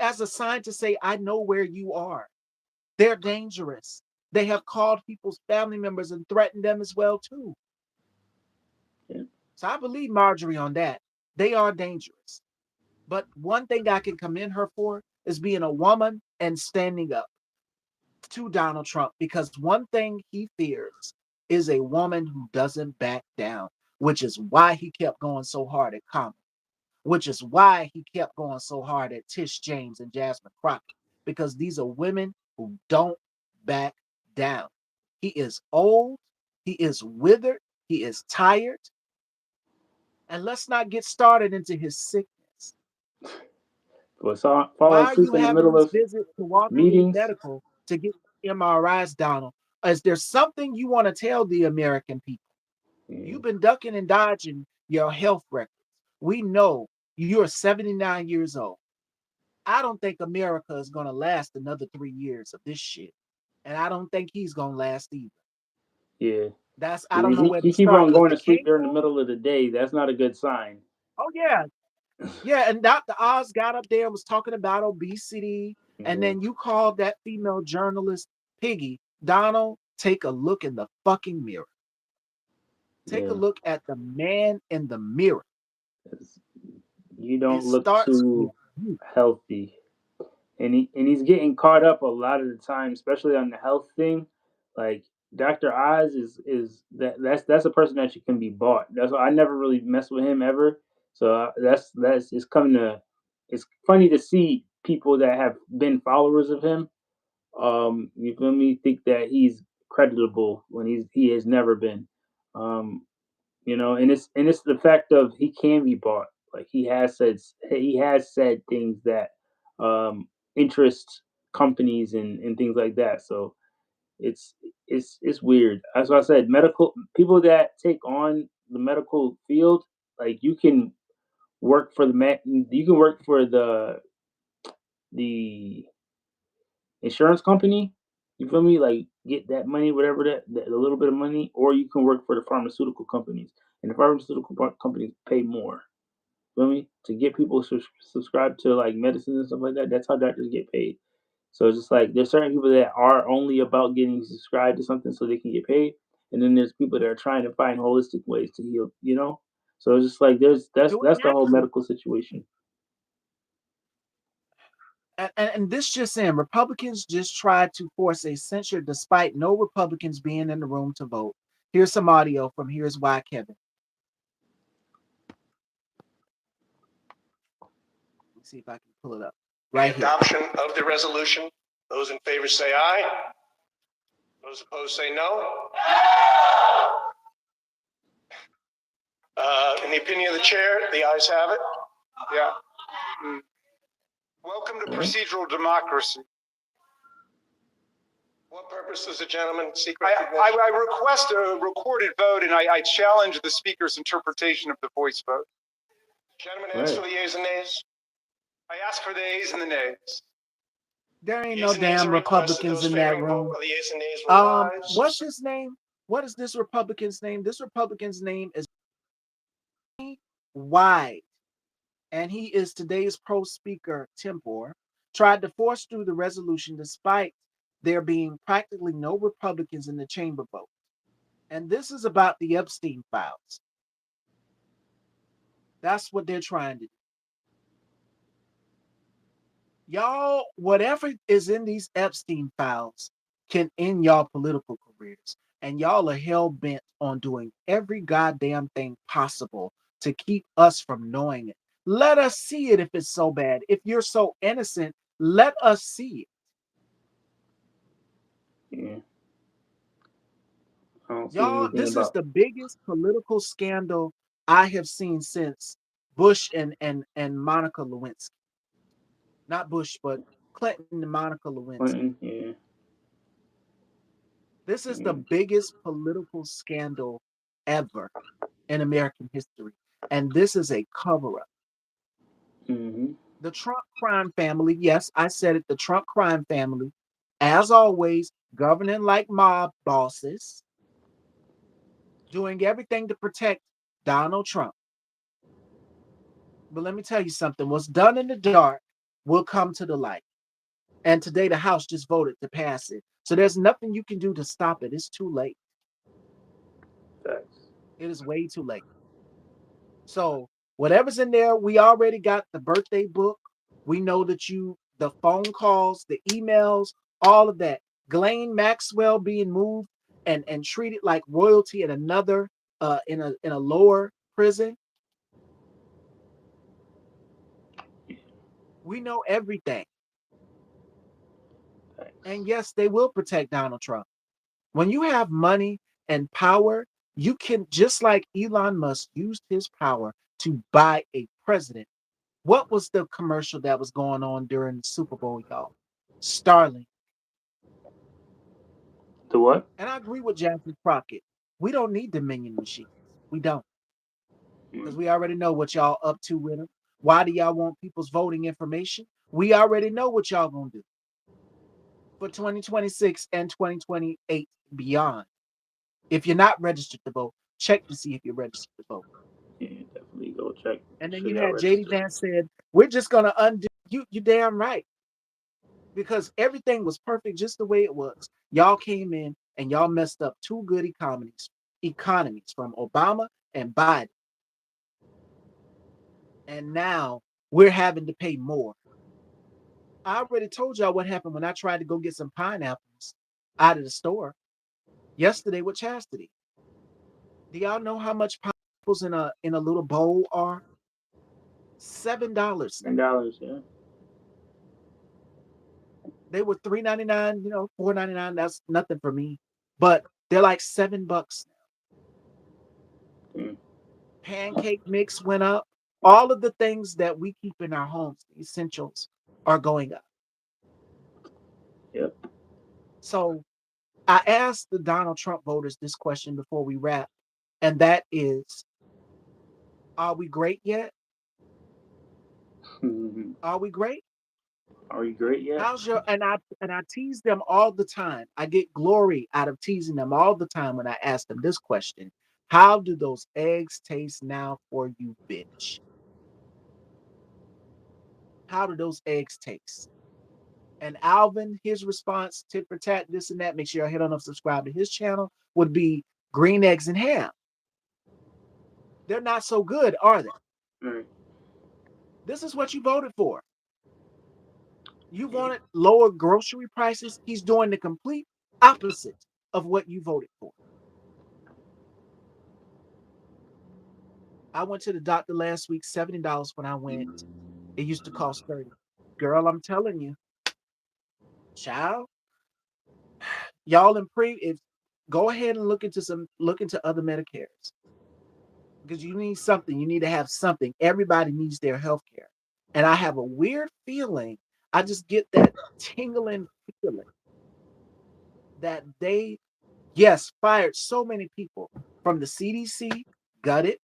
as a sign to say, I know where you are. They're dangerous. They have called people's family members and threatened them as well, too. yeah. So I believe Marjorie on that. They are dangerous. But one thing I can commend her for is being a woman and standing up to Donald Trump because one thing he fears is a woman who doesn't back down, which is why he kept going so hard at Kamala, which is why he kept going so hard at Tish James and Jasmine Crockett, because these are women who don't back down. He is old, he is withered, he is tired, and let's not get started into his sickness. But fall Why are asleep you in the having middle this of visit to Walter Reed meetings. Medical to get MRIs, Donald? Is there something you want to tell the American people? Yeah, You've been ducking and dodging your health records. We know you're 79 years old. I don't think America is going to last another 3 years of this shit. And I don't think he's going to last either. yeah. I don't know He, where to he keep start on because going the to sleep King during the Room, middle of the day. That's not a good sign. oh, yeah. Yeah. And Dr. Oz got up there and was talking about obesity. And Yeah, then you called that female journalist Piggy. Donald, take a look in the fucking mirror. Take a yeah. look at the man in the mirror. It's- you It don't look starts with too you. healthy, he's getting caught up a lot of the time, especially on the health thing. Like Dr. Oz is that's a person that you can be bought. That's why I never really mess with him ever. So that's it's coming to it's funny to see people that have been followers of him. You feel me? Think that he's creditable when he has never been. Um, and it's the fact of he can be bought. Like he has said things that interest companies and things like that. So it's it's weird. That's why I said medical people that take on the medical field, like you can work for the insurance company. You feel me? Like get that money, whatever that a little bit of money, or you can work for the pharmaceutical companies, and the pharmaceutical companies pay more. Feel me? To get people subscribed to like medicine and stuff like that. That's how doctors get paid. So it's just like there's certain people that are only about getting subscribed to something so they can get paid, and then there's people that are trying to find holistic ways to heal. So it's just like Do it that's the whole naturally. medical situation. And this just in, Republicans just tried to force a censure despite no Republicans being in the room to vote. Here's some audio from Here's Why Kevin. Let me see if I can pull it up. Right here. Adoption of the resolution. Those in favor say aye. Those opposed say no. In the opinion of the chair, the ayes have it. Yeah. Welcome to procedural democracy. What purpose does the gentleman seek recognition? I request a recorded vote, and I challenge the speaker's interpretation of the voice vote. Gentleman asks for the yeas and nays. I ask for the yeas and the nays. There ain't no damn Republicans in that room. The yeas and nays will rise. What's his name? What is this Republican's name? This Republican's name is Wide, and he is today's pro speaker Tempor. Tried to force through the resolution despite there being practically no Republicans in the chamber vote. And this is about the Epstein files. That's what they're trying to do. Y'all, whatever is in these Epstein files can end y'all political careers. And y'all are hell bent on doing every goddamn thing possible to keep us from knowing it. Let us see it if it's so bad. If you're so innocent, let us see it. Yeah, I don't see Y'all, anything this is about. the biggest political scandal I have seen since Bush and Monica Lewinsky. Not Bush, but Clinton and Monica Lewinsky. Clinton, yeah, This is the yeah. biggest political scandal ever in American history. And this is a cover up. Mm-hmm. The Trump crime family, yes, I said it, the Trump crime family, as always, governing like mob bosses, doing everything to protect Donald Trump. But let me tell you something, what's done in the dark will come to the light. And today the House just voted to pass it. So there's nothing you can do to stop it. It's too late. Facts. It is way too late. So whatever's in there, we already got the birthday book. We know that the phone calls, the emails, all of that. Ghislaine Maxwell being moved and treated like royalty in another in a lower prison. We know everything. Facts. And yes, they will protect Donald Trump. When you have money and power, you can, just like Elon Musk used his power to buy a president. What was the commercial that was going on during the Super Bowl, y'all? Starlink. The what? And I agree with Jasmine Crockett. We don't need Dominion machines. We don't, Mm, because we already know what y'all up to with them. Why do y'all want people's voting information? We already know what y'all gonna do for 2026 and 2028 beyond. If you're not registered to vote, check to see if you're registered to vote. yeah, definitely go check. And Make then sure you y'all had JD registered. Vance said, "We're just gonna undo you." You damn right, because everything was perfect just the way it was. Y'all came in and y'all messed up two good economies from Obama and Biden, and now we're having to pay more. I already told y'all what happened when I tried to go get some pineapples out of the store yesterday with Chastity. Do y'all know how much pineapples in a little bowl are? $7 now. $10. Yeah. They were $3.99, 4.99. That's nothing for me. But they're like $7. Mm, Pancake mix went up. All of the things that we keep in our homes, the essentials, are going up. yep. So I asked the Donald Trump voters this question before we wrap, and that is, are we great yet? Are we great? Are you great yet? How's your and I tease them all the time. I get glory out of teasing them all the time when I ask them this question. How do those eggs taste now for you, bitch? How do those eggs taste? And Alvin, his response, tit for tat, this and that, make sure you hit on and subscribe to his channel, would be green eggs and ham. They're not so good, are they? Right. This is what you voted for. You Yeah. wanted lower grocery prices. He's doing the complete opposite of what you voted for. I went to the doctor last week, $70 when I went. It used to cost 30. Girl, I'm telling you, child, y'all in pre if go ahead and look into other Medicares, because you need something. You need to have something. Everybody needs their health care. And I have a weird feeling. I just get that tingling feeling that they, yes, fired so many people from the CDC, got it.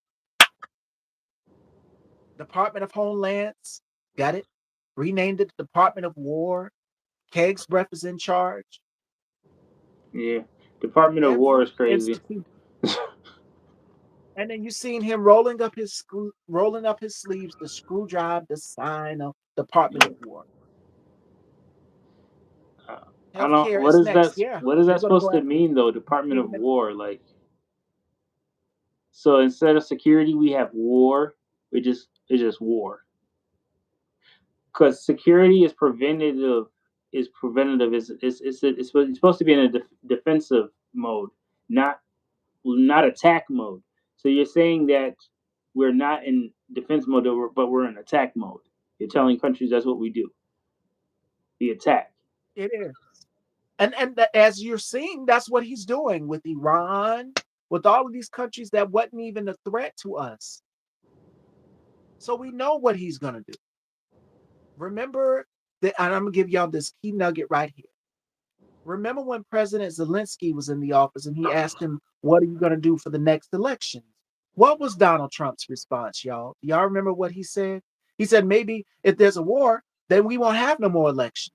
Department of Homelands, got it. Renamed it the Department of War. Keg's breath is in charge. Yeah. Department of War Every is crazy. institution. And then you seen him rolling up his sleeves to screw drive the sign of Department Yeah. of War. Uh, I don't. Healthcare is next. Yeah, What is they're that gonna supposed go to after mean though? Department Stevie of War, like so instead of security we have war. It's just war. Because security is preventative. Is preventative. It's supposed to be in a defensive mode, not not attack mode. So you're saying that we're not in defense mode, but we're in attack mode. You're telling countries that's what we do. We attack. It is. And as you're seeing, that's what he's doing with Iran, with all of these countries that wasn't even a threat to us. So we know what he's gonna do. Remember that, and I'm gonna give y'all this key nugget right here. Remember when President Zelensky was in the office and he asked him, "What are you gonna do for the next elections?" What was Donald Trump's response, y'all? Do y'all remember what he said? He said, maybe if there's a war, then we won't have no more elections.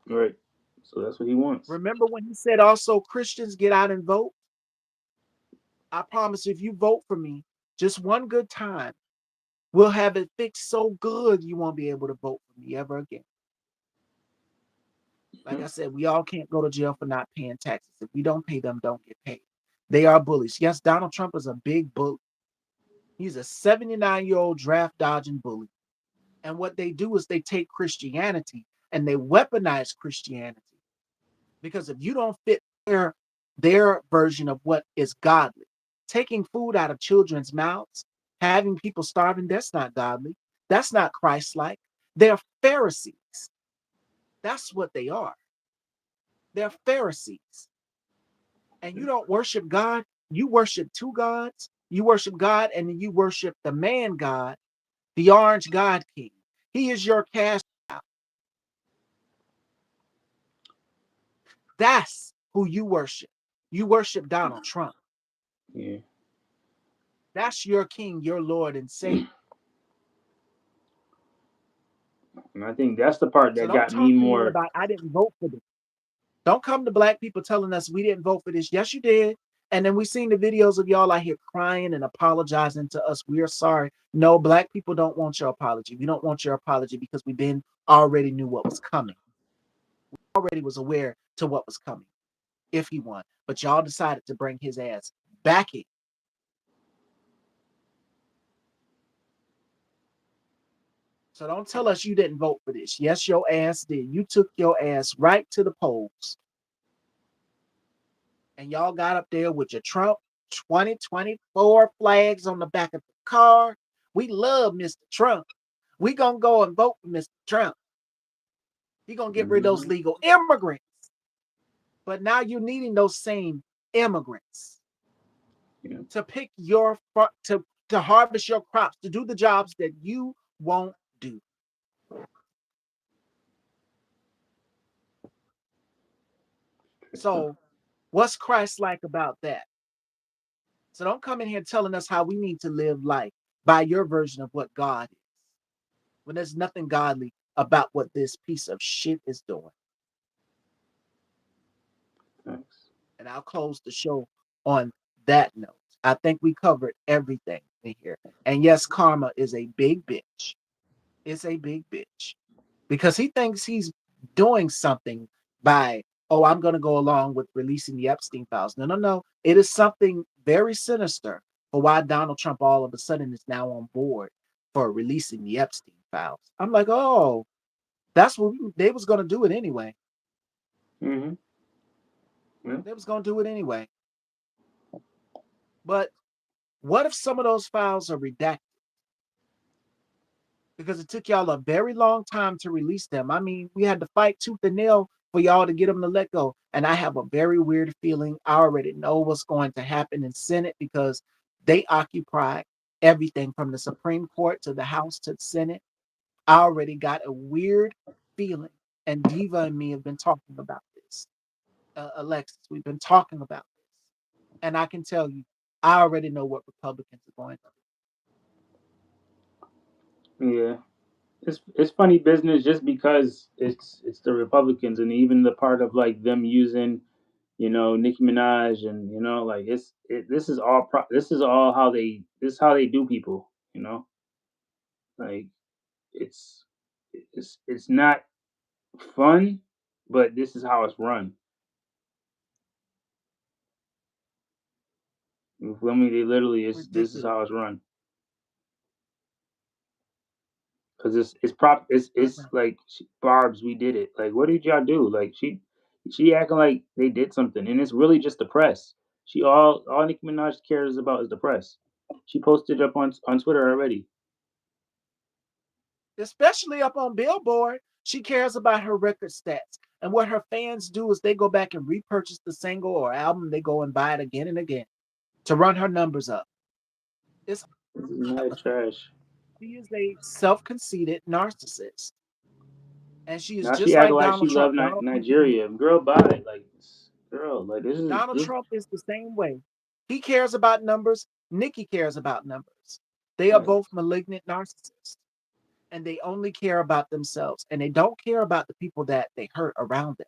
Right. So that's what he wants. Remember when he said also Christians get out and vote? I promise you, if you vote for me just one good time, we'll have it fixed so good you won't be able to vote for me ever again. Like I said, we all can't go to jail for not paying taxes. If we don't pay them, don't get paid. They are bullies. Yes, Donald Trump is a big bully. He's a 79-year-old draft dodging bully. And what they do is they take Christianity and they weaponize Christianity. Because if you don't fit their version of what is godly, taking food out of children's mouths, having people starving, that's not godly. That's not Christ-like. They're Pharisees. That's what they are. They're Pharisees. and you don't worship God, you worship two gods. You worship God and then you worship the man God, the orange God king. He is your cash cow. That's who you worship. You worship Donald Trump. Yeah. That's your king, your Lord and Savior. And I think that's the part So that don't got me talk to me more. about I didn't vote for this. Don't come to black people telling us we didn't vote for this. Yes, you did. And then we seen the videos of y'all out here crying and apologizing to us. We're sorry. No, black people don't want your apology. We don't want your apology because we been already knew what was coming. Already was aware to what was coming if he won. But y'all decided to bring his ass back in. So don't tell us you didn't vote for this. Yes, your ass did. You took your ass right to the polls. And y'all got up there with your Trump 2024 flags on the back of the car. We love Mr. Trump. We gonna go and vote for Mr. Trump. He gonna get rid of those Mhm. legal immigrants. But now you're needing those same immigrants Yeah. to pick your to harvest your crops, to do the jobs that you won't do. So what's Christ like about that? So don't come in here telling us how we need to live life by your version of what God is, when there's nothing godly about what this piece of shit is doing. Thanks. And I'll close the show on that note. I think we covered everything in here. And yes, karma is a big bitch. It's a big bitch because he thinks he's doing something by, oh, I'm going to go along with releasing the Epstein files. No, no, no. It is something very sinister for why Donald Trump all of a sudden is now on board for releasing the Epstein files. I'm like, oh, that's what they was going to do it anyway. Mm-hmm. Yeah. They was going to do it anyway. But what if some of those files are redacted? Because it took y'all a very long time to release them. I mean, we had to fight tooth and nail for y'all to get them to let go. And I have a very weird feeling. I already know what's going to happen in Senate because they occupy everything from the Supreme Court to the House to the Senate. I already got a weird feeling. And Diva and me have been talking about this. Alexis, we've been talking about this. And I can tell you, I already know what Republicans are going to Yeah. It's funny business just because it's the Republicans and even the part of like them using Nicki Minaj and like this is all this is all how they this is how they do people like it's it's not fun, but this is how it's run. You feel me? They literally do. is this is Ridiculous. how it's run because it's prop it's like Barb's we did it like what did y'all do like she acting like they did something and it's really just the press. She all Nicki Minaj cares about is the press. She posted up on Twitter already. Especially up on Billboard. She cares about her record stats. And what her fans do is they go back and repurchase the single or album. They go and buy it again and again to run her numbers up. It's This is mad trash. she is a self-conceited narcissist. And she is Now she just acting like like she Donald love Trump. Nigeria. Girl, bye. Like, girl, like Donald this. Trump is the same way. He cares about numbers. Nikki cares about numbers. They are Right. both malignant narcissists. And they only care about themselves. And they don't care about the people that they hurt around them.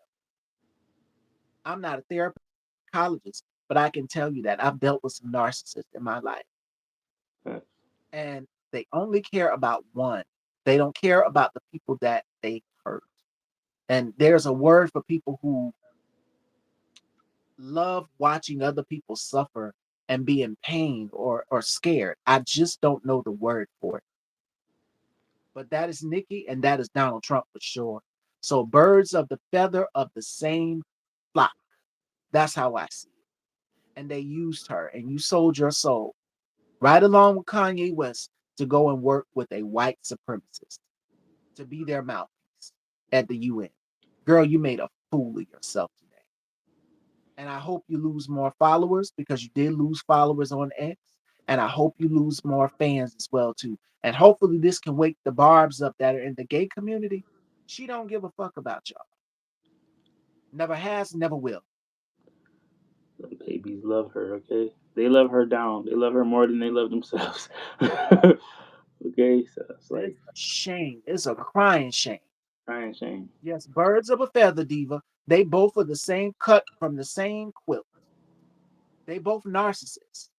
I'm not a therapist, psychologist, but I can tell you that I've dealt with some narcissists in my life, Right. and they only care about one. They don't care about the people that they hurt. And there's a word for people who love watching other people suffer and be in pain or scared. I just don't know the word for it. But that is Nikki and that is Donald Trump for sure. So birds of the feather of the same flock. That's how I see it. And they used her, and you sold your soul right along with Kanye West to go and work with a white supremacist to be their mouthpiece at the UN. Girl, you made a fool of yourself today. And I hope you lose more followers because you did lose followers on X. And I hope you lose more fans as well too. And hopefully this can wake the barbs up that are in the gay community. She don't give a fuck about y'all. Never has, never will. The babies love her. Okay, they love her down. They love her more than they love themselves. Okay, so it's like It's a shame. It's a crying shame. crying shame. Yes, birds of a feather, diva. They both are the same cut from the same quilt. They both narcissists.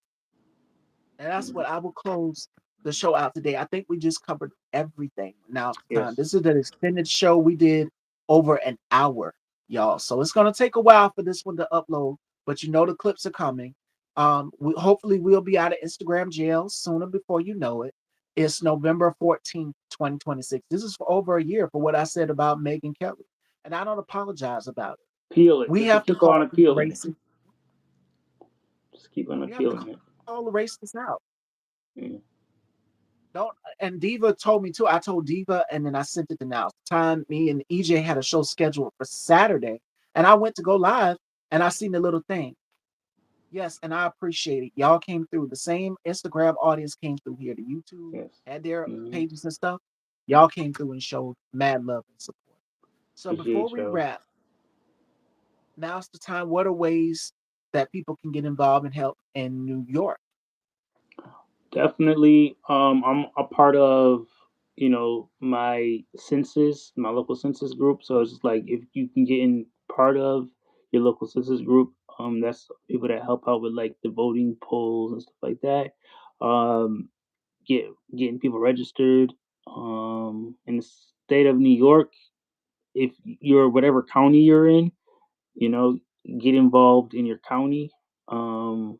And that's Mm. what I will close the show out today. I think we just covered everything. Now it's time. Yes, This is an extended show. We did over an hour, y'all. So it's gonna take a while for this one to upload, but you know the clips are coming. Hopefully we'll be out of Instagram jail sooner before you know it. It's November 14th, 2026. This is for over a year for what I said about Megan Kelly. And I don't apologize about it. peel it. We Just to have to keep on call these appealing it. races. Just keep on We have to appealing it. call the races out. Yeah. Don't and Diva told me too. I told Diva and then I sent it to Now. Time me and EJ had a show scheduled for Saturday, and I went to go live and I seen the little thing. Yes, and I appreciate it. Y'all came through. The same Instagram audience came through here to YouTube, Yes. had their Hmm. pages and stuff. Y'all came through and showed mad love and support. So before Appreciate we y'all. wrap, now's the time. What are ways that people can get involved and help in New York? Definitely. I'm a part of, my census, my local census group. So it's just like if you can get in part of your local census group, that's people that help out with like the voting polls and stuff like that. Um, get getting people registered. In the state of New York, if you're whatever county you're in, you know, get involved in your county. Um,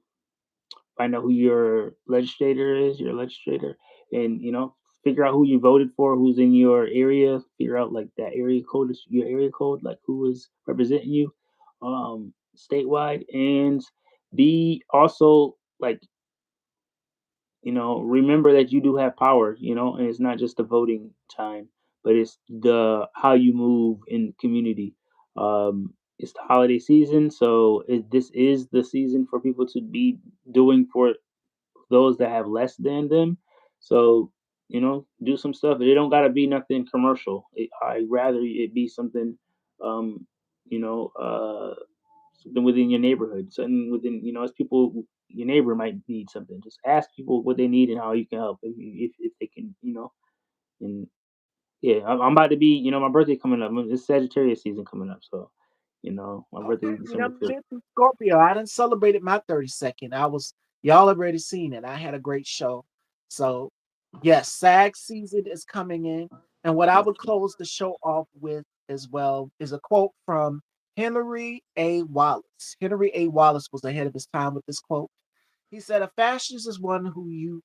Find out who your legislator is, your legislator, and figure out who you voted for, who's in your area. Figure out like that area code is your area code, like who is representing you, statewide, and be also like remember that you do have power, and it's not just the voting time, but it's the how you move in the community. It's the holiday season, so this is the season for people to be doing for those that have less than them. So, do some stuff. It don't gotta be nothing commercial. I rather it be something, um, you know, uh, something within your neighborhood, something within, as people, your neighbor might need something. Just ask people what they need and how you can help if they can, and yeah, I'm about to be, my birthday coming up. It's Sagittarius season coming up, so my birthday Okay, is see, I'm December 5th. Fifth Scorpio. I didn't celebrated my 32nd. Y'all already seen it. I had a great show. So, yes, SAG season is coming in. And what I Yes, would close the show off with as well is a quote from Henry A. Wallace. Henry A. Wallace was ahead of his time with this quote. He said, "A fascist is one who you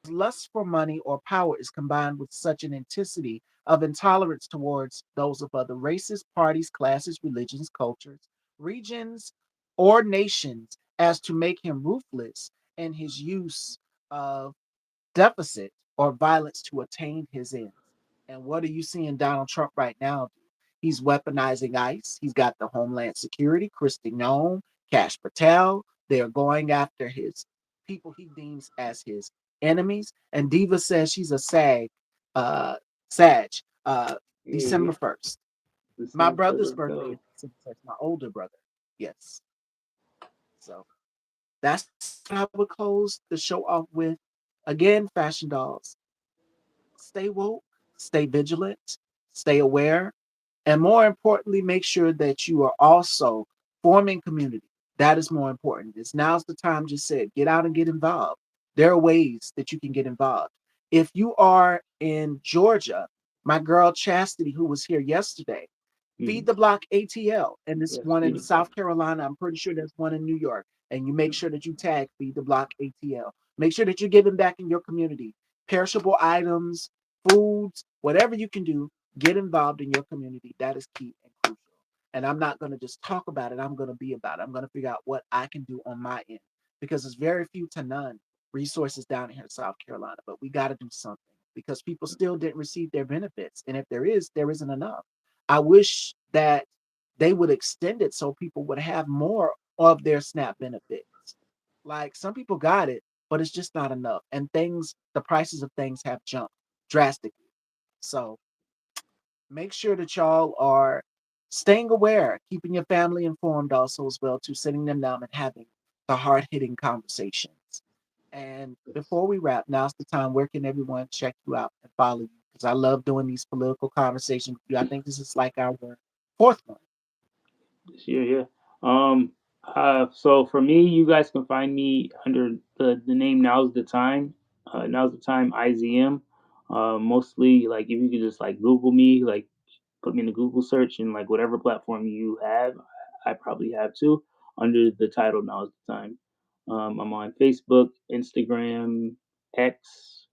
lust for money or power is combined with such an intensity of intolerance towards those of other races, parties, classes, religions, cultures, regions, or nations as to make him ruthless in his use of deficit or violence to attain his ends." And what are you seeing Donald Trump right now do? He's weaponizing ICE. He's got the Homeland Security, Kristi Noem, Cash Patel. They're going after his people he deems as his enemies. And Diva says she's a uh, Sag, yeah, December 1st. My December 1st. brother's Let's birthday is go. December 1st, my older brother. Yes. So that's what I would close the show off with. Again, Fashion Dolls, stay woke, stay vigilant, stay aware, and more importantly, make sure that you are also forming community. That is more important. It's now's the time, just said, get out and get involved. There are ways that you can get involved. If you are in Georgia, my girl Chastity, who was here yesterday, Hmm. Feed the Block ATL, and this Yes, one feed in the block. South Carolina. I'm pretty sure there's one in New York. And you make sure that you tag Feed the Block ATL. Make sure that you're giving back in your community. Perishable items, foods, whatever you can do, get involved in your community. That is key and crucial. And I'm not going to just talk about it. I'm going to be about it. I'm going to figure out what I can do on my end because there's very few to none resources down here in South Carolina. But we got to do something because people still didn't receive their benefits. And if there is, there isn't enough. I wish that they would extend it so people would have more of their SNAP benefits. Like some people got it, but it's just not enough. And the prices of things have jumped drastically. So make sure that y'all are staying aware, keeping your family informed also as well, to sitting them down and having the hard hitting conversations. And before we wrap, now's the time. Where can everyone check you out and follow you? Because I love doing these political conversations with you. I think this is like our fourth one. This year, yeah. Um, so for me, you guys can find me under the name Now's the Time. Now's the Time IZM. Mostly like if you could just like Google me, like put me in the Google search and like whatever platform you have, I probably have too, under the title Now's the Time. I'm on Facebook, Instagram, X,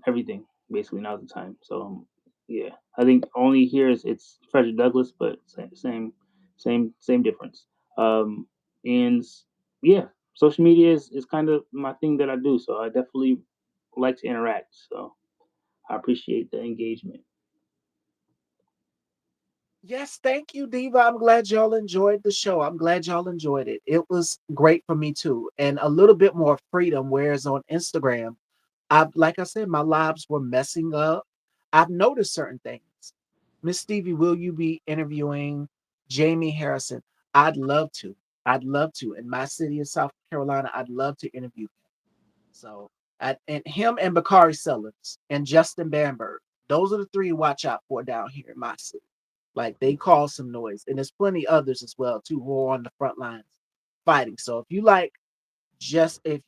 everything. Basically, now's the time. So yeah, I think only here is it's Frederick Douglass, but same difference. And yeah, social media is kind of my thing that I do. So I definitely like to interact. So I appreciate the engagement. Yes, thank you, Diva. I'm glad y'all enjoyed the show. I'm glad y'all enjoyed it. It was great for me too, and a little bit more freedom. Whereas on Instagram, like I said, my lives were messing up. I've noticed certain things. Miss Stevie, will you be interviewing Jamie Harrison? I'd love to. I'd love to. In my city of South Carolina, I'd love to interview him. So, and him and Bakari Sellers and Justin Bamberg, those are the three to watch out for down here in my city. Like they cause some noise, and there's plenty others as well too who are on the front lines fighting. So if you like Jasmine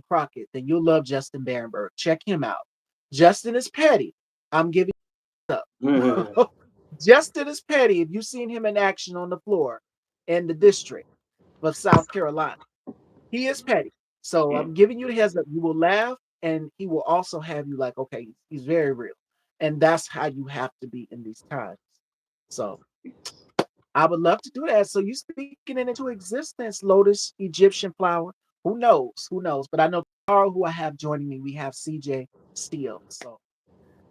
Crockett, then you'll love Justin Bamberg. Check him out. Justin is petty. I'm giving it up. Justin is petty. If you've seen him in action on the floor in the district of South Carolina, he is petty. So Yeah, I'm giving you the heads up. You will laugh, and he will also have you like, okay, he's very real, and that's how you have to be in these times. So I would love to do that. So you speaking it into existence, Lotus Egyptian flower. Who knows? Who knows? But I know tomorrow who I have joining me. We have CJ Steele. So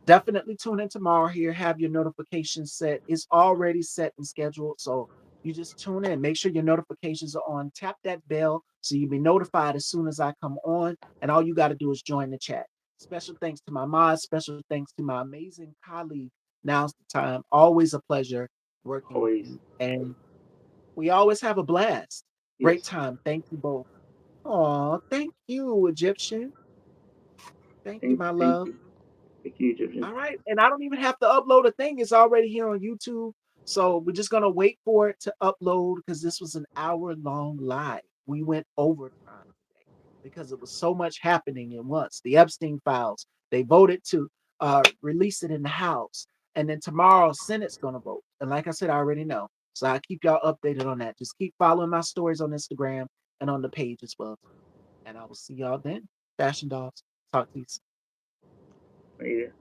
definitely tune in tomorrow here. Have your notifications set. It's already set and scheduled. So you just tune in. Make sure your notifications are on. Tap that bell so you'll be notified as soon as I come on. And all you got to do is join the chat. Special thanks to my mods. Special thanks to my amazing colleague. Now's the time. Always a pleasure working with always. you. And we always have a blast. Great Yes. time. Thank you both. Oh, thank you, Egyptian. Thank you, my Thank love. you. Thank you, Egyptian. All right. And I don't even have to upload a thing. It's already here on YouTube. So we're just going to wait for it to upload because this was an hour-long live. We went overtime today because it was so much happening at once. The Epstein files, they voted to release it in the House. And then tomorrow, Senate's going to vote. And like I said, I already know. So I keep y'all updated on that. Just keep following my stories on Instagram and on the page as well. And I will see y'all then. Fashion Dolls. Talk to you soon. Later.